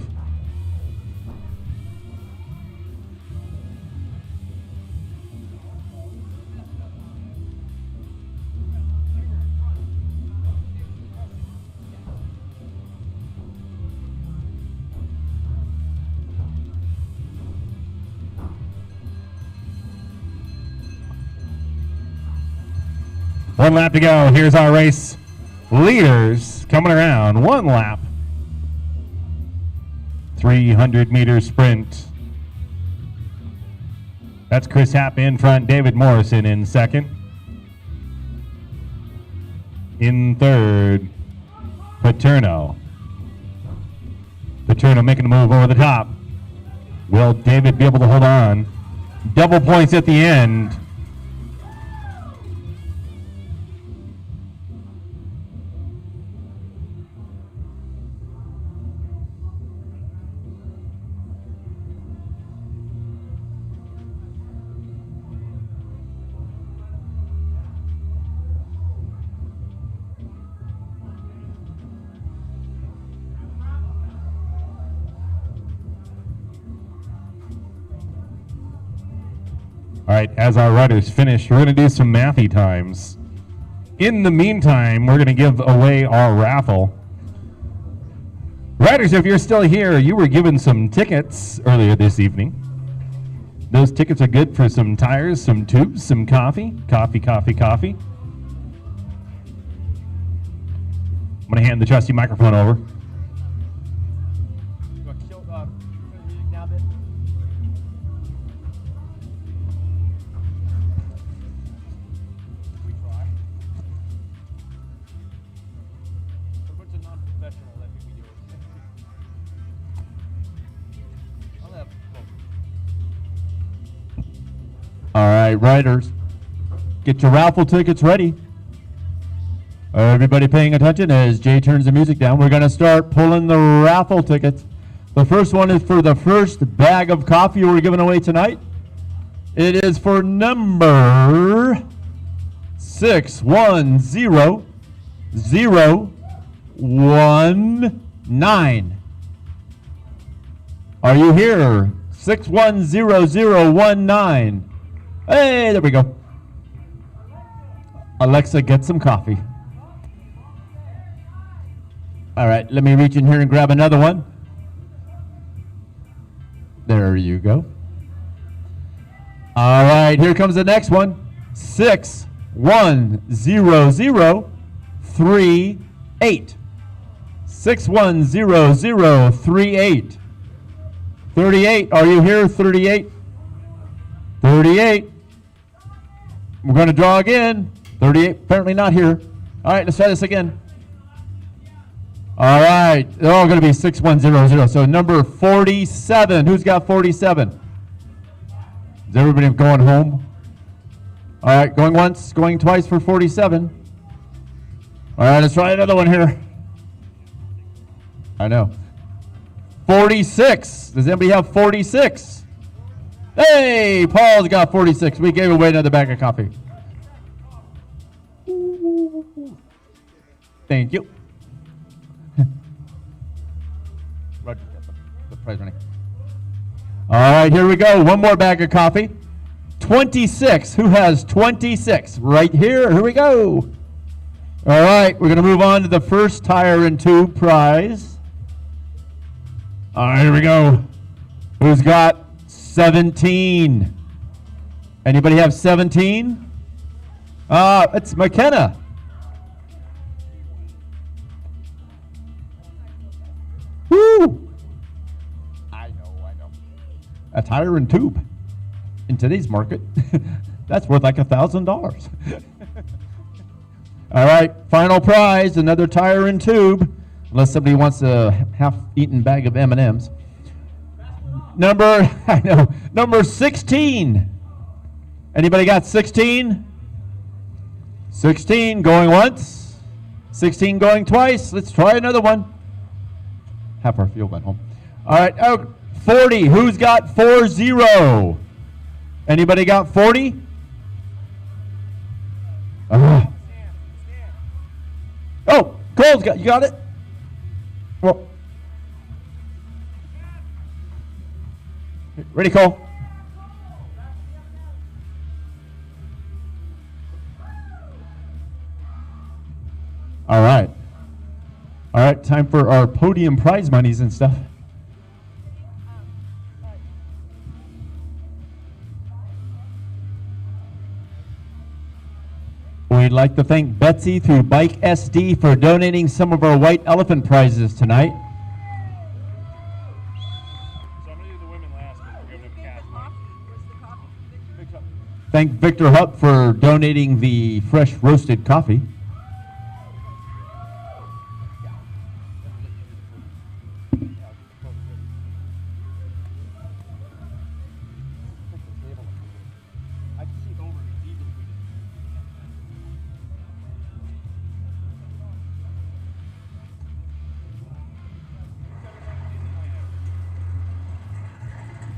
One lap to go. Here's our race leaders coming around. 1 lap. 300-meter sprint. That's Chris Happ in front. David Morrison in second. In third, Paterno. Paterno making a move over the top. Will David be able to hold on? Double points at the end. All right, as our riders finish, we're going to do some mathy times. In the meantime, we're going to give away our raffle. Riders, if you're still here, you were given some tickets earlier this evening. Those tickets are good for some tires, some tubes, some coffee. Coffee. I'm going to hand the trusty microphone over. All right, riders, get your raffle tickets ready. Everybody paying attention as Jay turns the music down. We're going to start pulling the raffle tickets. The first one is for the first bag of coffee we're giving away tonight. It is for number 610019. Are you here? 610019. Hey, there we go. Alexa, get some coffee. All right, let me reach in here and grab another one. There you go. All right, here comes the next one. 610038. 610038. 38, are you here? 38. 38. We're going to draw again. 38, apparently not here. All right, let's try this again. All right, they're all going to be 6100. So number 47. Who's got 47? Is everybody going home? All right, going once, going twice for 47. All right, let's try another one here. I know. 46. Does anybody have 46? Hey, Paul's got 46. We gave away another bag of coffee. Thank you. Roger, the prize money. All right, here we go. One more bag of coffee. 26. Who has 26? Right here. Here we go. All right, we're going to move on to the first tire and tube prize. All right, here we go. Who's got 17? Anybody have 17? It's McKenna. Woo! I know. A tire and tube. In today's market, that's worth like $1,000. All right, final prize, another tire and tube. Unless somebody wants a half-eaten bag of M&Ms. Number 16. Anybody got 16? 16 going once. 16 going twice. Let's try another one. Half our field went home. All right, 40. Who's got 40? Anybody got 40? Oh, Cole's got. You got it. Well, ready, Cole? All right. All right, time for our podium prize monies and stuff. We'd like to thank Betsy through Bike SD for donating some of our white elephant prizes tonight. So I'm going to do the women last, but we're giving them cash money. Thank Victor Hupp for donating the fresh roasted coffee.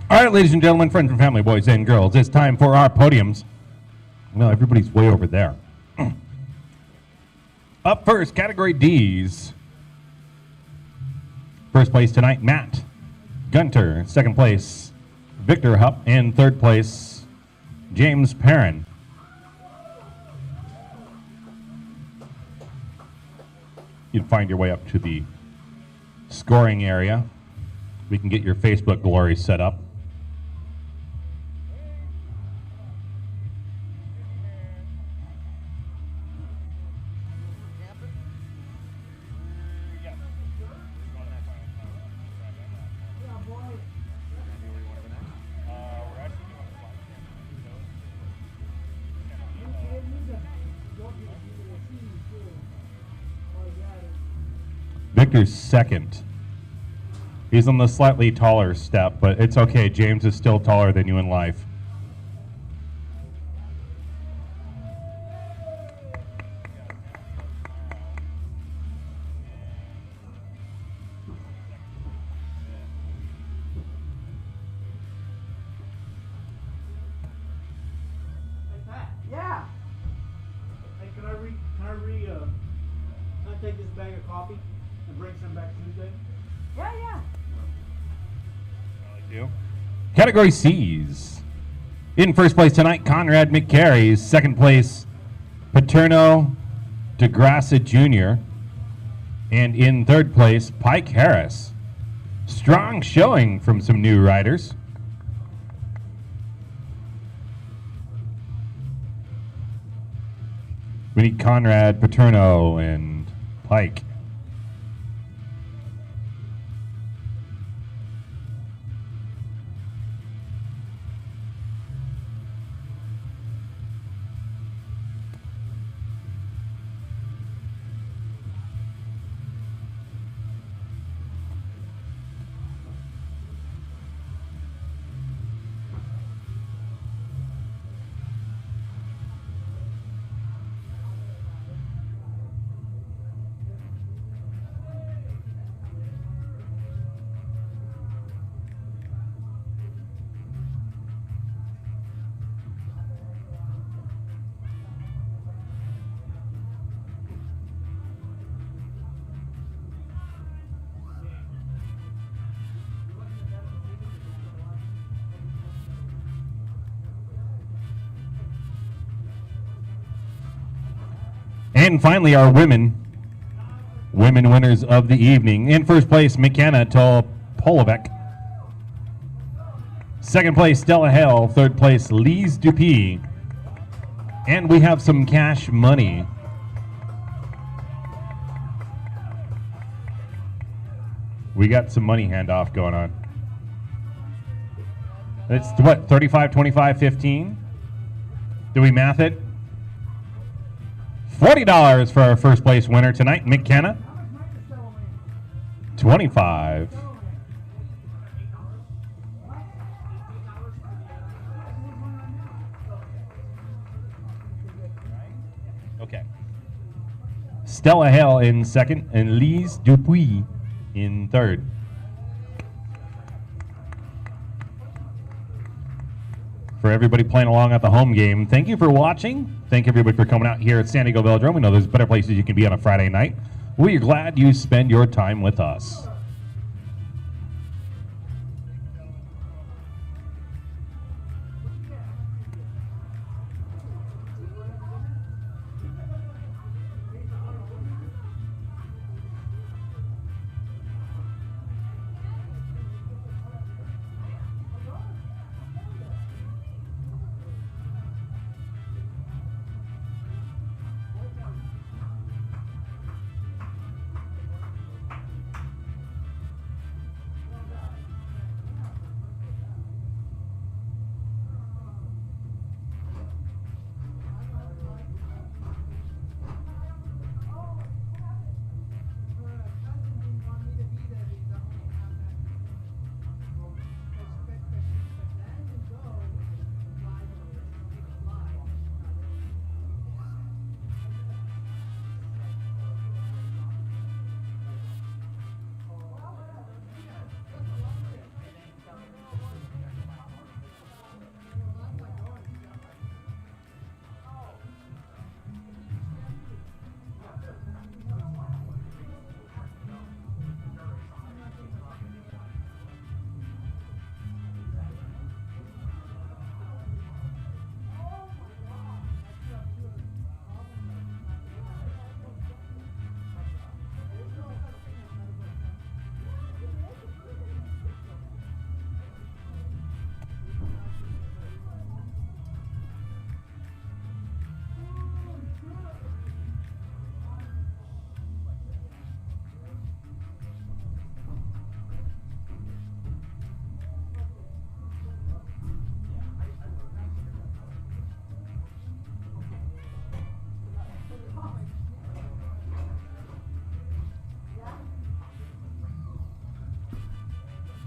All right, ladies and gentlemen, friends and family, boys and girls, it's time for our podiums. Well, everybody's way over there. Up first, category D's. First place tonight, Matt Gunter. Second place, Victor Hupp. And third place, James Perrin. You'd find your way up to the scoring area. We can get your Facebook glory set up. Victor's second. He's on the slightly taller step, but it's okay. James is still taller than you in life. Hey, Pat, Yeah. hey, can I take this bag of coffee and bring some back Tuesday? Yeah. Category C's. In first place tonight, Conrad McCary. Second place, Paterno DeGrassa Jr. And in third place, Pike Harris. Strong showing from some new riders. We need Conrad, Paterno, and Pike. And finally, our women winners of the evening. In first place, McKenna Polovec. Second place, Stella Hale. Third place, Lise Dupuis. And we have some cash money. We got some money handoff going on. It's what, 35, 25, 15? Do we math it? $40 for our first place winner tonight, McKenna. 25. Okay. Stella Hale in second and Lise Dupuis in third. For everybody playing along at the home game, thank you for watching. Thank everybody for coming out here at San Diego Velodrome. We know there's better places you can be on a Friday night. We're glad you spend your time with us.